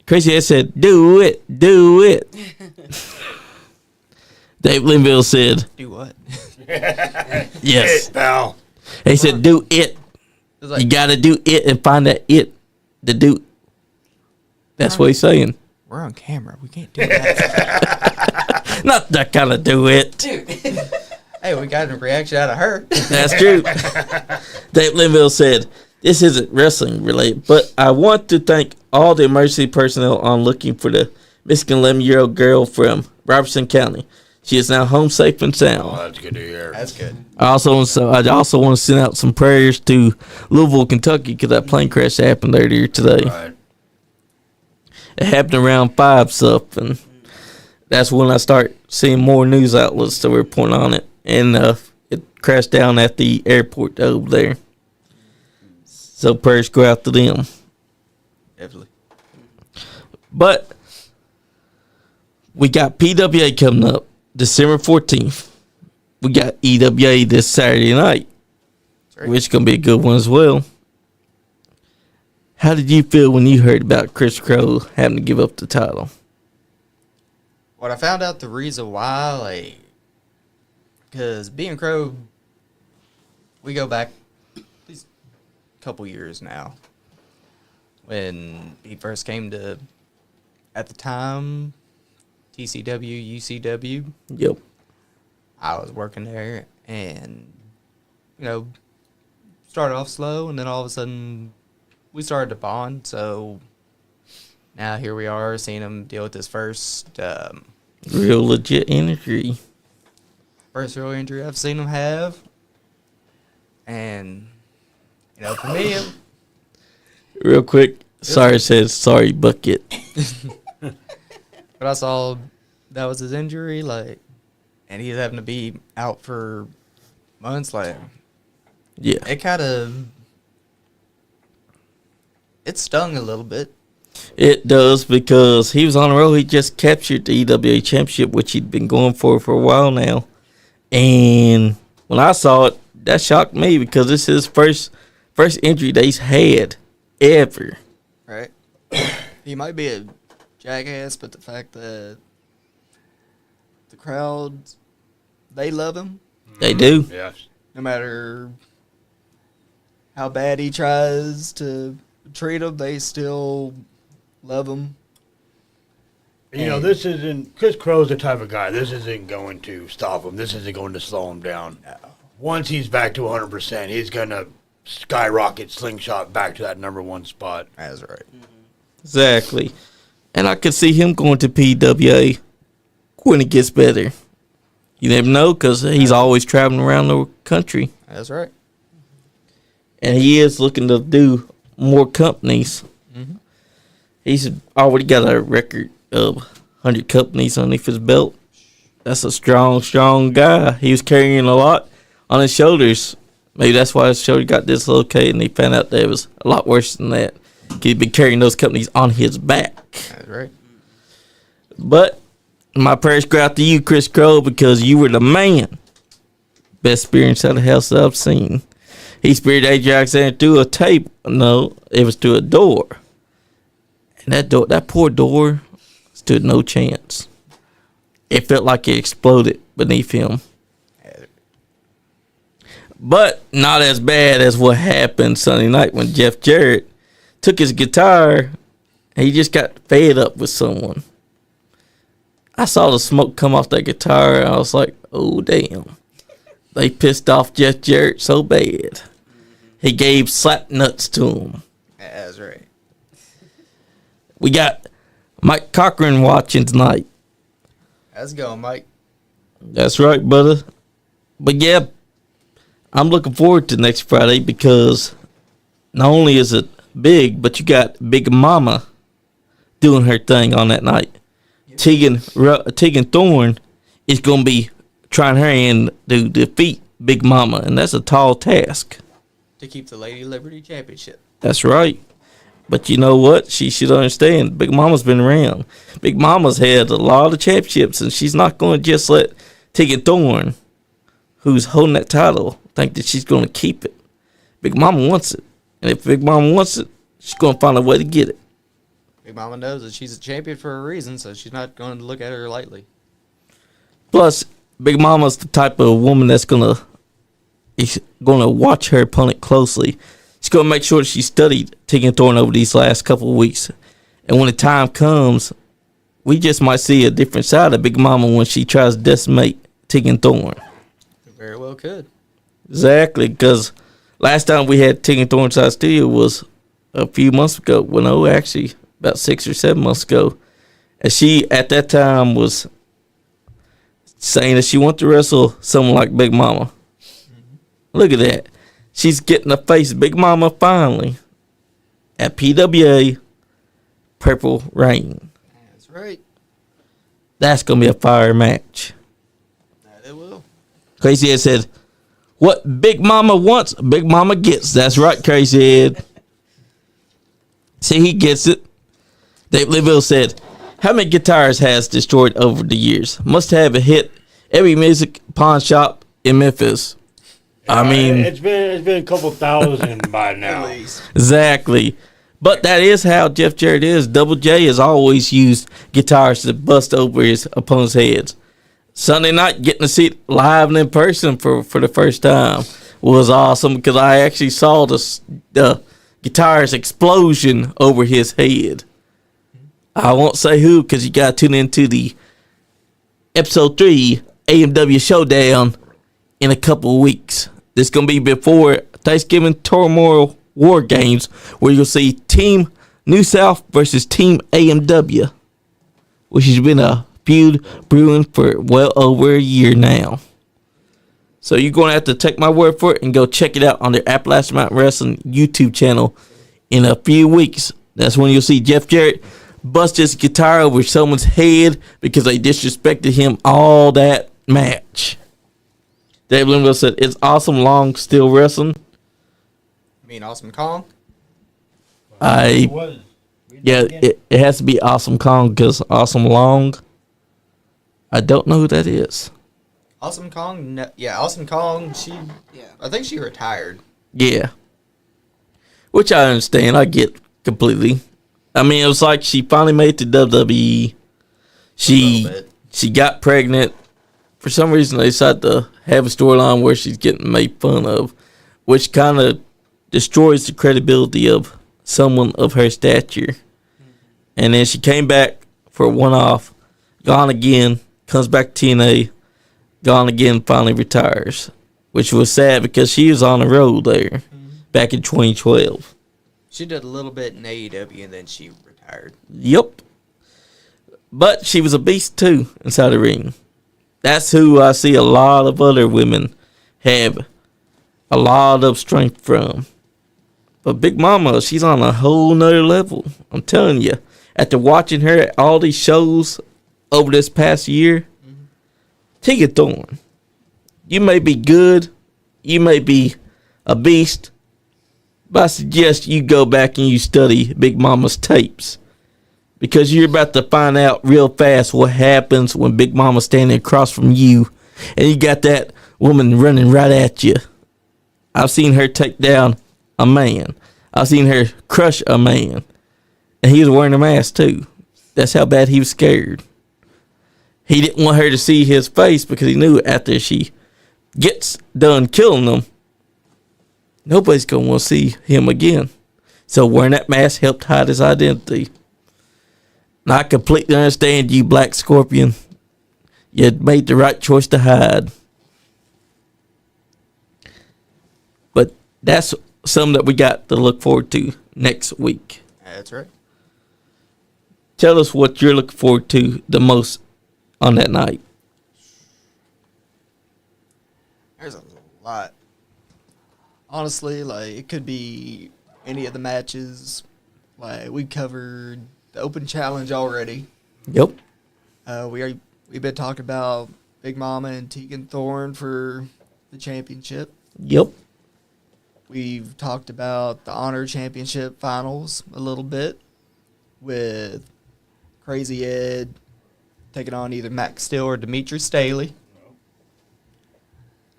Crazy Ed said, do it. Dave Linville said, Do what? yes. It, pal. He said, do it. It's like, You got to do it and find that it to do. That's what he's saying. we're on camera. We can't do that. Not that kind of do it. Dude. Hey, we got a reaction out of her. That's true. Dave Linville said, this isn't wrestling related, but I want to thank all the emergency personnel on looking for the missing 11-year-old girl from Robertson County. She is now home safe and sound. Oh, that's good to hear. That's good. I also want to send out some prayers to Louisville, Kentucky, because that plane crash happened earlier today. Right. It happened around 5 stuff, and that's when I start seeing more news outlets that were reporting on it. And it crashed down at the airport over there. So prayers go out to them. Definitely. But we got PWA coming up December 14th. We got EWA this Saturday night, Right. which is going to be a good one as well. How did you feel when you heard about Chris Crow having to give up the title? When I found out the reason why, like, because being Crow, we go back at least a couple years now. When he first came to, at the time, TCW, UCW, Yep. I was working there, and, you know, started off slow, and then all of a sudden, we started to bond, so now here we are, seeing him deal with his first Real legit injury. real injury I've seen him have. And, you know, for me, Real quick, sorry says sorry bucket. but I saw that was his injury, like, and he's having to be out for months, like, Yeah. it kind of, it stung a little bit. It does, because he was on the road. He just captured the EWA championship, which he'd been going for a while now. And when I saw it, that shocked me, because this is his first injury that he's had ever. Right. He might be a jackass, but the fact that the crowd, they love him, They do. Yes. no matter how bad he tries to treat them, they still love him. You know, this isn't, Chris Crow's the type of guy, this isn't going to stop him. This isn't going to slow him down. No. Once he's back to 100%, he's going to skyrocket slingshot back to that number one spot. That's right. Exactly. And I could see him going to PWA when it gets better. You never know, because he's always traveling around the country. That's right. And he is looking to do more companies. Mm-hmm. He's already got a record of 100 companies underneath his belt. That's a strong, strong guy. He was carrying a lot on his shoulders. Maybe that's why his shoulder got dislocated, and he found out that it was a lot worse than that. He'd been carrying those companies on his back. That's right. But my prayers go out to you, Chris Crow, because you were the man. Best experience out of the house that I've seen. He speared AJ Alexander through a table. No, it was through a door. And that poor door stood no chance. It felt like it exploded beneath him. But not as bad as what happened Sunday night when Jeff Jarrett took his guitar and he just got fed up with someone. I saw the smoke come off that guitar and I was like, oh, damn. They pissed off Jeff Jarrett so bad. He gave slap nuts to him. That's right. We got Mike Cochran watching tonight. Let's go, Mike. That's right, brother. But yeah, I'm looking forward to next Friday because not only is it big, but you got Big Mama doing her thing on that night. Tegan Thorne is going to be trying her hand to defeat Big Mama, and that's a tall task. To keep the Lady Liberty Championship. That's right. But you know what? She should understand. Big Mama's been around. Big Mama's had a lot of championships, and she's not going to just let Tegan Thorne, who's holding that title, think that she's going to keep it. Big Mama wants it. And if Big Mama wants it, she's going to find a way to get it. Big Mama knows that she's a champion for a reason, so she's not going to look at her lightly. Plus, Big Mama's the type of woman that's going to watch her opponent closely. She's going to make sure that she studied Tegan Thorne over these last couple of weeks. And when the time comes, we just might see a different side of Big Mama when she tries to decimate Tegan Thorne. Very well could. Exactly, because last time we had Tegan Thorne inside studio was a few months ago. Well, no, actually, about 6 or 7 months ago. And she, at that time, was saying that she wanted to wrestle someone like Big Mama. Mm-hmm. Look at that. She's getting to face Big Mama finally at PWA Purple Rain. That's right. That's going to be a fire match. It will. Crazy Ed said, what Big Mama wants, Big Mama gets. That's right, Crazy Ed. See, he gets it. Dave Liville said, how many guitars has destroyed over the years? Must have a hit every music pawn shop in Memphis. I mean, it's been a couple thousand by now. Exactly. But that is how Jeff Jarrett is. Double J has always used guitars to bust over his opponent's heads. Sunday night, getting to see it live and in person for the first time was awesome because I actually saw the guitar's explosion over his head. I won't say who because you got to tune into the episode 3 AMW Showdown in a couple of weeks. This is going to be before Thanksgiving Turmoil War Games, where you'll see Team New South versus Team AMW, which has been a feud brewing for well over a year now. So you're going to have to take my word for it and go check it out on their Appalachian Mountain Wrestling YouTube channel in a few weeks. That's when you'll see Jeff Jarrett bust his guitar over someone's head because they disrespected him all that match. Dave Linville said, it's Awesome Long still wrestling? You mean Awesome Kong? It has to be Awesome Kong because Awesome Long, I don't know who that is. Awesome Kong? Awesome Kong, I think she retired. Yeah. Which I understand. I get completely. I mean, it was like she finally made it to WWE. She got pregnant. For some reason, they decided to have a storyline where she's getting made fun of, which kind of destroys the credibility of someone of her stature. And then she came back for a one-off. Gone again. Comes back to TNA. Gone again. Finally retires. Which was sad because she was on the road there back in 2012. She did a little bit in AEW and then she retired. Yep. But she was a beast too inside the ring. That's who I see a lot of other women have a lot of strength from. But Big Mama, she's on a whole nother level. I'm telling you. After watching her at all these shows over this past year, Tia Thorne, you may be good, you may be a beast, but I suggest you go back and you study Big Mama's tapes. Because you're about to find out real fast what happens when Big Mama's standing across from you and you got that woman running right at you. I've seen her take down a man. I've seen her crush a man. And he was wearing a mask too. That's how bad he was scared. He didn't want her to see his face because he knew after she gets done killing him, nobody's going to want to see him again. So wearing that mask helped hide his identity. And I completely understand you, Black Scorpion. You made the right choice to hide. But that's something that we got to look forward to next week. That's right. Tell us what you're looking forward to the most on that night. There's a lot. Honestly, like, it could be any of the matches. Like, we covered the Open Challenge already. Yep. We've been talking about Big Mama and Tegan Thorne for the championship. Yep. We've talked about the Honor Championship finals a little bit with Crazy Ed taking on either Max Steel or Dimitri Staley.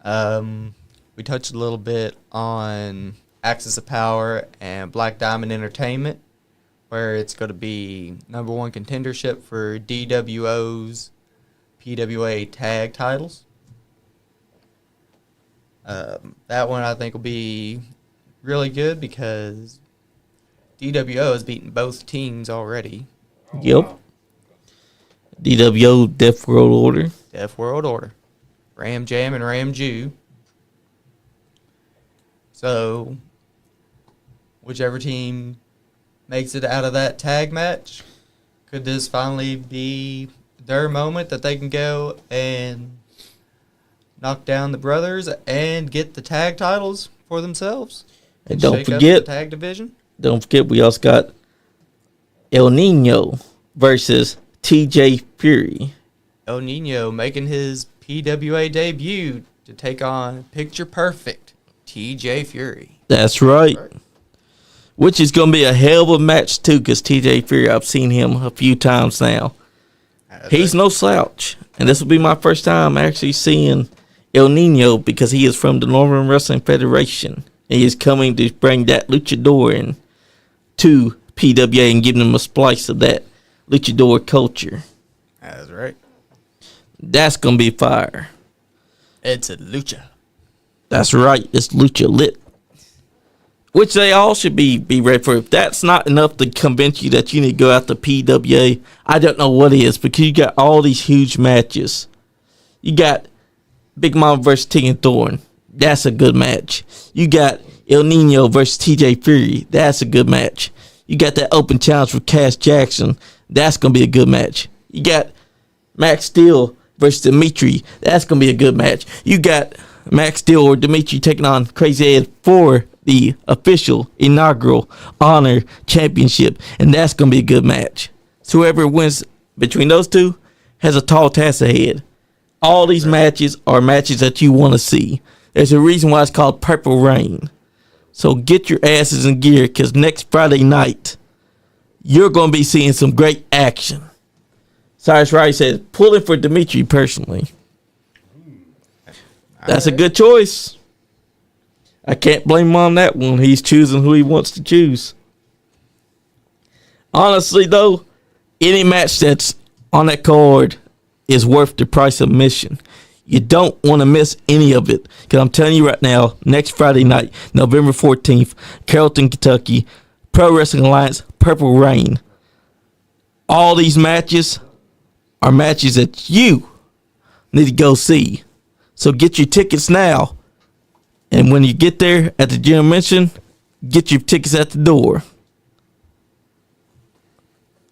We touched a little bit on Axis of Power and Black Diamond Entertainment, where it's going to be number one contendership for DWO's PWA tag titles. That one I think will be really good because DWO has beaten both teams already. Yep. DWO, Death World Order. Death World Order. Ram Jam and Ram Jew. So, whichever team makes it out of that tag match, could this finally be their moment that they can go and knock down the brothers and get the tag titles for themselves? And don't shake up forget, the tag division? Don't forget, we also got El Nino versus TJ Fury. El Nino making his PWA debut to take on Picture Perfect TJ Fury. That's right. Which is going to be a hell of a match, too, because TJ Fury, I've seen him a few times now. He's no slouch. And this will be my first time actually seeing El Nino because he is from the Northern Wrestling Federation. And he is coming to bring that luchador in to PWA and give them a splice of that luchador culture. That's right. That's going to be fire. It's a lucha. That's right. It's lucha lit. Which they all should be ready for. If that's not enough to convince you that you need to go out to PWA, I don't know what is, because you got all these huge matches. You got Big Mama versus Tegan Thorne. That's a good match. You got El Nino versus TJ Fury. That's a good match. You got that open challenge with Cass Jackson. That's going to be a good match. You got Max Steel versus Dimitri. That's going to be a good match. You got Max Steel or Dimitri taking on Crazy Ed for the official inaugural Honor Championship, and that's going to be a good match. So whoever wins between those two has a tall task ahead. All these matches are matches that you want to see. There's a reason why it's called Purple Rain. So get your asses in gear, because next Friday night, you're going to be seeing some great action. Cyrus Riley says, pulling for Dimitri personally. That's a good choice. I can't blame him on that one. He's choosing who he wants to choose. Honestly, though, any match that's on that card is worth the price of admission. You don't want to miss any of it. Because I'm telling you right now, next Friday night, November 14th, Carrollton, Kentucky, Pro Wrestling Alliance, Purple Rain. all these matches are matches that you need to go see. So get your tickets now. And when you get there at the gym mention, get your tickets at the door.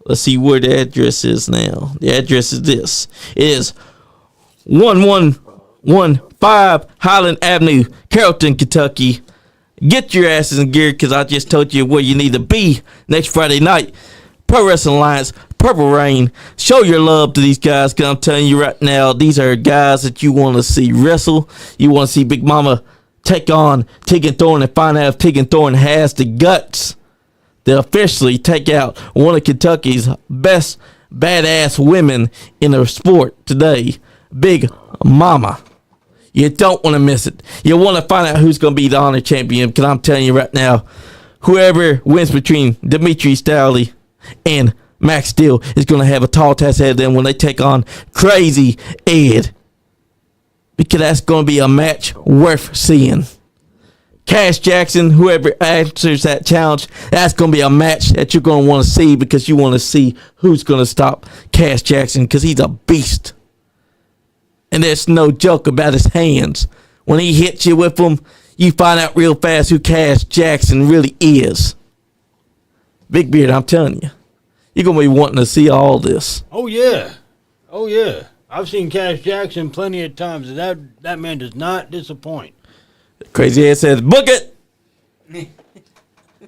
Let's see where the address is now. The address is this. It is 1115 Highland Avenue, Carrollton, Kentucky. Get your asses in gear because I just told you where you need to be next Friday night. Pro Wrestling Alliance, Purple Rain. Show your love to these guys because I'm telling you right now, these are guys that you want to see wrestle. You want to see Big Mama take on Tegan Thorne and find out if Tegan Thorne has the guts to officially take out one of Kentucky's best badass women in the sport today, Big Mama. You don't want to miss it. You want to find out who's going to be the honor champion because I'm telling you right now, whoever wins between Dimitri Stowley and Max Steel is going to have a tall task ahead of them when they take on Crazy Ed, because that's going to be a match worth seeing. Cash Jackson, whoever answers that challenge, that's going to be a match that you're going to want to see because you want to see who's going to stop Cash Jackson because he's a beast. And there's no joke about his hands. When he hits you with them, you find out real fast who Cash Jackson really is. Big Beard, I'm telling you, you're going to be wanting to see all this. Oh, yeah. Oh, yeah. I've seen Cash Jackson plenty of times, and that man does not disappoint. Crazy Ed says, book it.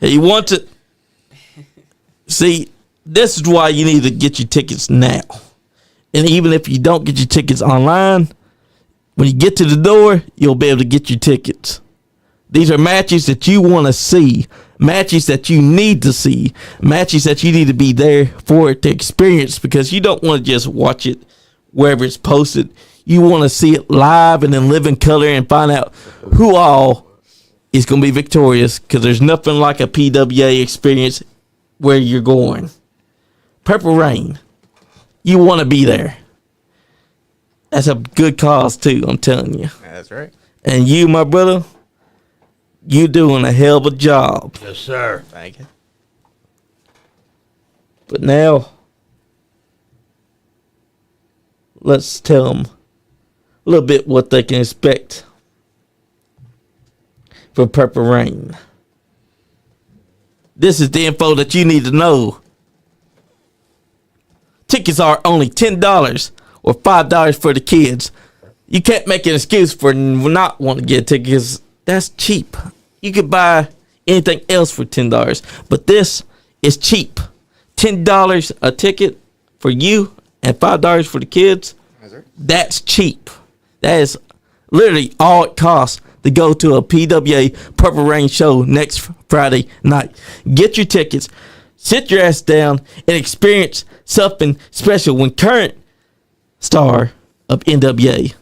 He wants it. See, this is why you need to get your tickets now. And even if you don't get your tickets online, when you get to the door, you'll be able to get your tickets. These are matches that you want to see, matches that you need to see, matches that you need to be there for it to experience because you don't want to just watch it wherever it's posted. You want to see it live and in living color and find out who all is going to be victorious because there's nothing like a PWA experience where you're going. Purple Rain. You want to be there. That's a good cause, too, I'm telling you. That's right. And you, my brother, you doing a hell of a job. Yes, sir. Thank you. But now, let's tell them a little bit what they can expect from Purple Rain. This is the info that you need to know. Tickets are only $10 or $5 for the kids. You can't make an excuse for not wanting to get tickets. That's cheap. You could buy anything else for $10, but this is cheap. $10 a ticket for you and $5 for the kids. That's cheap. That is literally all it costs to go to a PWA Purple Rain show next Friday night. Get your tickets, sit your ass down, and experience something special when current star of NWA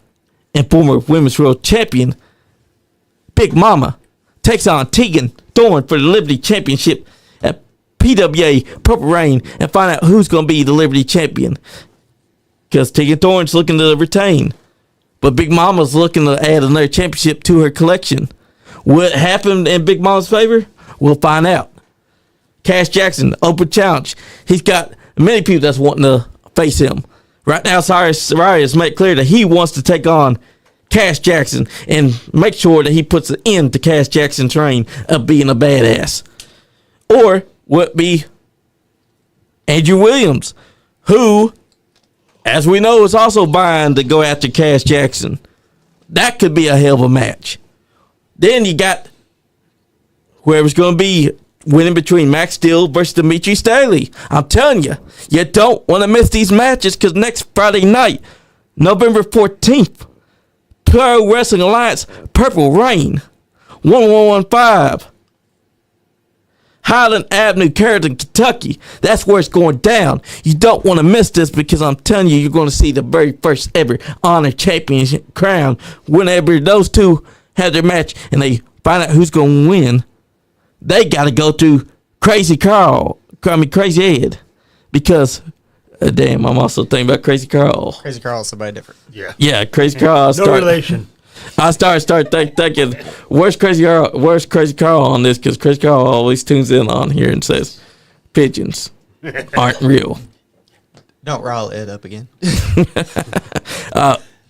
and former Women's World Champion Big Mama takes on Tegan Thorne for the Liberty Championship at PWA Purple Rain and find out who's going to be the Liberty Champion. Because Tegan Thorne's looking to retain. But Big Mama's looking to add another championship to her collection. What happened in Big Mama's favor? We'll find out. Cash Jackson, open challenge. He's got many people that's wanting to face him. Right now, Cyrus Riley has made clear that he wants to take on Cash Jackson and make sure that he puts an end to Cash Jackson's reign of being a badass. Or would it be Andrew Williams, who, as we know, is also vying to go after Cash Jackson. That could be a hell of a match. Then you got whoever's going to be winning between Max Steel versus Dimitri Staley. I'm telling you, you don't want to miss these matches because next Friday night, November 14th, Pro Wrestling Alliance Purple Rain, 1115 Highland Avenue, Carrollton, Kentucky. That's where it's going down. You don't want to miss this because I'm telling you, you're going to see the very first ever Honor Championship crown whenever those two have their match and they find out who's going to win. They got to go through Crazy Ed. Because, damn, I'm also thinking about Crazy Carl. Crazy Carl is somebody different. Yeah. Yeah, Crazy Carl. No relation. I start thinking, where's Crazy Carl on this? Because Crazy Carl always tunes in on here and says, pigeons aren't real. Don't rile it up again.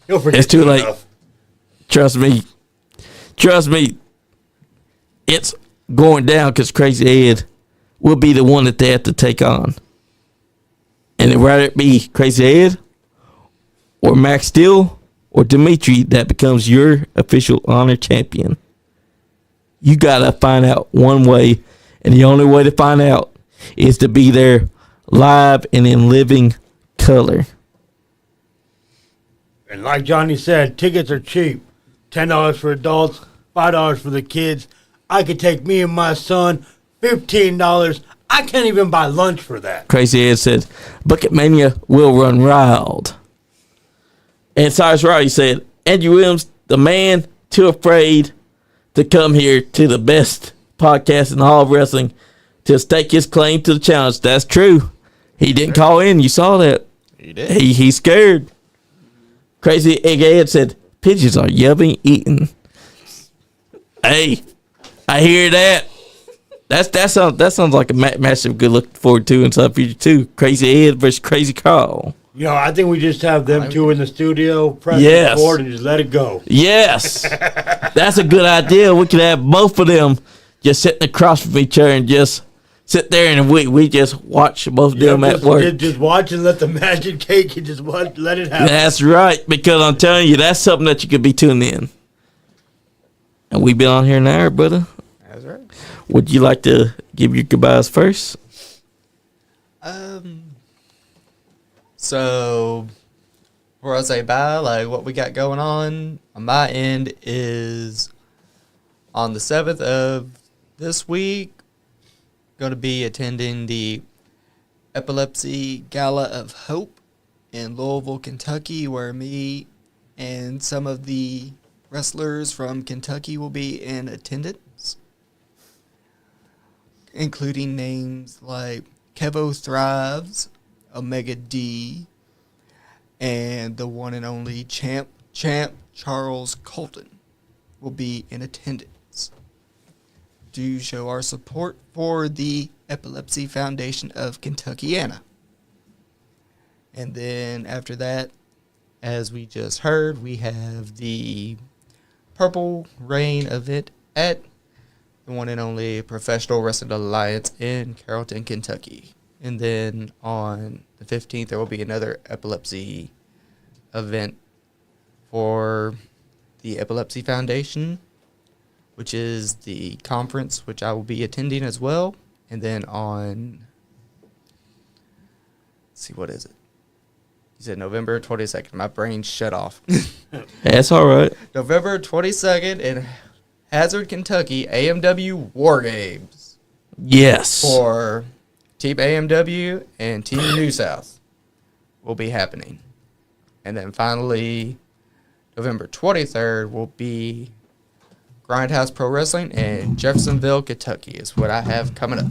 You'll forget It's too late. enough. Trust me. It's going down because Crazy Ed will be the one that they have to take on. And it'd rather it be Crazy Ed or Max Steel or Dimitri that becomes your official honor champion. You got to find out one way, and the only way to find out is to be there live and in living color. And like Johnny said, tickets are cheap. $10 for adults, $5 for the kids. I could take me and my son, $15. I can't even buy lunch for that. Crazy Ed said, Bucket Mania will run wild. And Cyrus Riley said, Andrew Williams, the man too afraid to come here to the best podcast in all of wrestling to stake his claim to the challenge. That's true. He didn't call in. You saw that. He did. He's scared. Crazy Ed said, pigeons are yummy eating. Hey, I hear that. That sounds like a match I'm good looking forward to in some future too. Crazy Ed versus Crazy Carl. You know, I think we just have them two in the studio, press Yes. record, and just let it go. Yes, that's a good idea. We could have both of them just sitting across from each other and just sit there and we just watch both of them at work. Just watch and let the magic take and just let it happen. That's right, because I'm telling you, that's something that you could be tuned in. And we've been on here an hour, brother. That's right. Would you like to give your goodbyes first? So, before I say bye, like what we got going on my end is on the 7th of this week, going to be attending the Epilepsy Gala of Hope in Louisville, Kentucky, where me and some of the wrestlers from Kentucky will be in attendance, including names like Kevo Thrives, Omega D, and the one and only Champ Charles Colton will be in attendance to show our support for the Epilepsy Foundation of Kentuckiana. And then after that, as we just heard, we have the Purple Rain event at the one and only Professional Wrestling Alliance in Carrollton, Kentucky. And then on the 15th, there will be another epilepsy event for the Epilepsy Foundation, which is the conference, which I will be attending as well. And then on, let's see, what is it? You said November 22nd. My brain shut off. That's all right. November 22nd in Hazard, Kentucky, AMW War Games. Yes. For Team AMW and Team New South will be happening. And then finally, November 23rd will be Grindhouse Pro Wrestling in Jeffersonville, Kentucky is what I have coming up.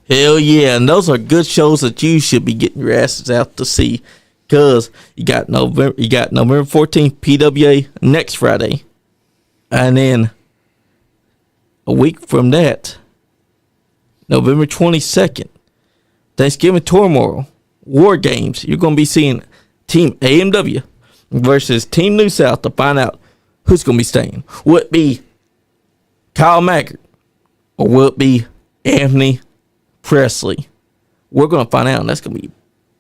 Hell yeah, and those are good shows that you should be getting your asses out to see, because you got November 14th PWA next Friday, and then a week from that, November 22nd, Thanksgiving Turmoil, War Games. You're going to be seeing Team AMW versus Team New South to find out who's going to be staying. Will it be Kyle Maggart or will it be Anthony Presley? We're going to find out, and that's going to be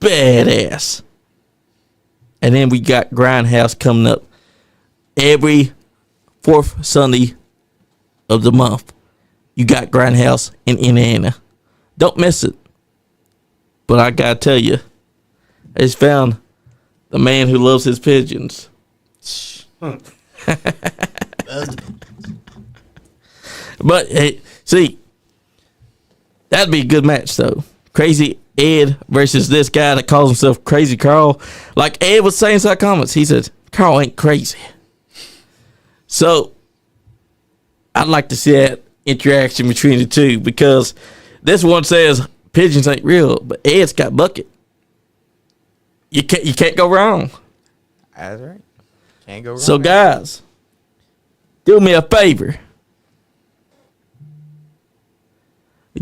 badass. And then we got Grindhouse coming up every fourth Sunday of the month. You got Grindhouse in Indiana. Don't miss it. But I got to tell you, I just found the man who loves his pigeons. But, hey, see, that'd be a good match, though. Crazy Ed versus this guy that calls himself Crazy Carl. Like Ed was saying in some comments, he said, Carl ain't crazy. So, I'd like to see that interaction between the two, because this one says pigeons ain't real, but Ed's got bucket. You can't go wrong. That's right. Can't go wrong. So, guys, do me a favor.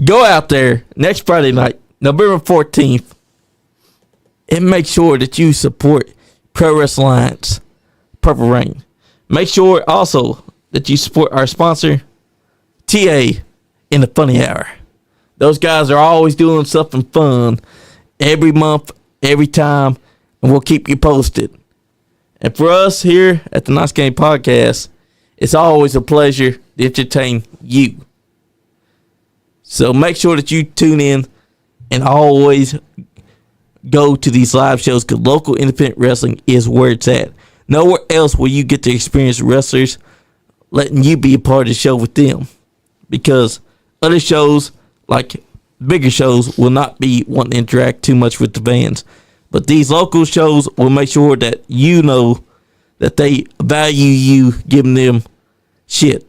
Go out there next Friday night, November 14th, and make sure that you support Pro Wrestling Alliance, Purple Rain. Make sure also that you support our sponsor, TA in the Funny Hour. Those guys are always doing something fun every month, every time, and we'll keep you posted. And for us here at the Nice Game Podcast, it's always a pleasure to entertain you. So make sure that you tune in and always go to these live shows, because local independent wrestling is where it's at. Nowhere else will you get to experience wrestlers letting you be a part of the show with them, because other shows, like bigger shows, will not be wanting to interact too much with the fans. But these local shows will make sure that you know that they value you giving them shit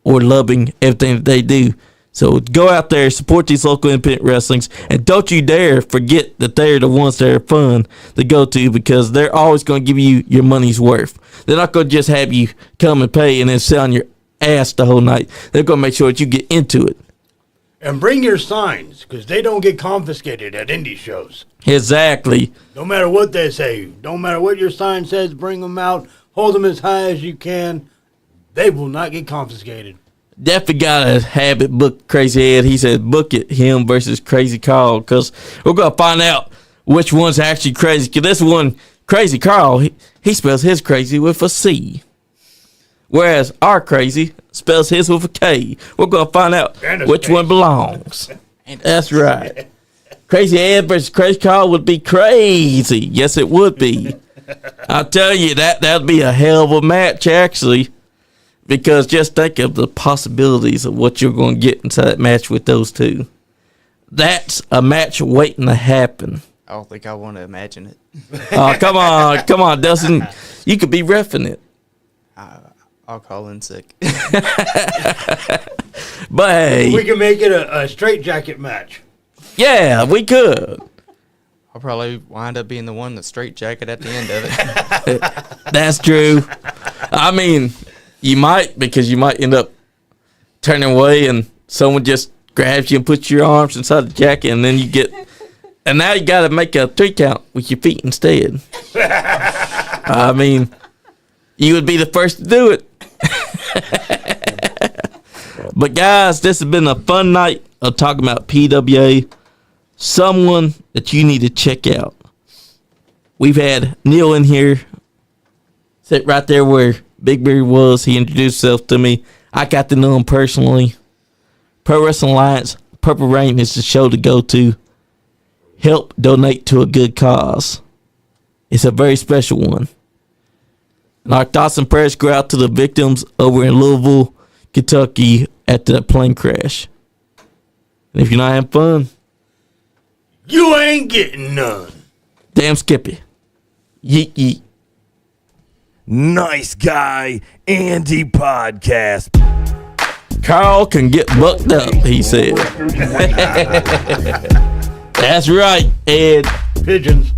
or loving everything that they do. So go out there, support these local independent wrestlings, and don't you dare forget that they're the ones that are fun to go to, because they're always going to give you your money's worth. They're not going to just have you come and pay and then sit on your ass the whole night. They're going to make sure that you get into it. And bring your signs, because they don't get confiscated at indie shows. Exactly. No matter what they say, no matter what your sign says, bring them out, hold them as high as you can. They will not get confiscated. Definitely gotta have it booked, Crazy Ed. He said book it, him versus Crazy Carl, because we're gonna find out which one's actually crazy. Because this one, Crazy Carl, he spells his crazy with a C, whereas our crazy spells his with a K. We're gonna find out which one belongs. That's right. Crazy Ed versus Crazy Carl would be crazy. Yes, it would be. I'll tell you, that'd be a hell of a match, actually. Because just think of the possibilities of what you're going to get inside that match with those two. That's a match waiting to happen. I don't think I want to imagine it. Oh, come on, Dustin. You could be reffing it. I'll call in sick. But hey. We can make it a straight jacket match. Yeah, we could. I'll probably wind up being the one that's straight jacket at the end of it. That's true. I mean, you might, because you might end up turning away and someone just grabs you and puts your arms inside the jacket, and then you get, and now you got to make a 3 count with your feet instead. I mean, you would be the first to do it. But guys, this has been a fun night of talking about PWA. Someone that you need to check out. We've had Neil in here, sit right there where Big Beard was. He introduced himself to me. I got to know him personally. Pro Wrestling Alliance, Purple Rain is the show to go to. Help donate to a good cause. It's a very special one. And our thoughts and prayers go out to the victims over in Louisville, Kentucky at the plane crash. And if you're not having fun, you ain't getting none. Damn Skippy. Yeet yeet. Nice Guy Andy podcast. Carl can get bucked up, he said. That's right, Ed. Pigeons.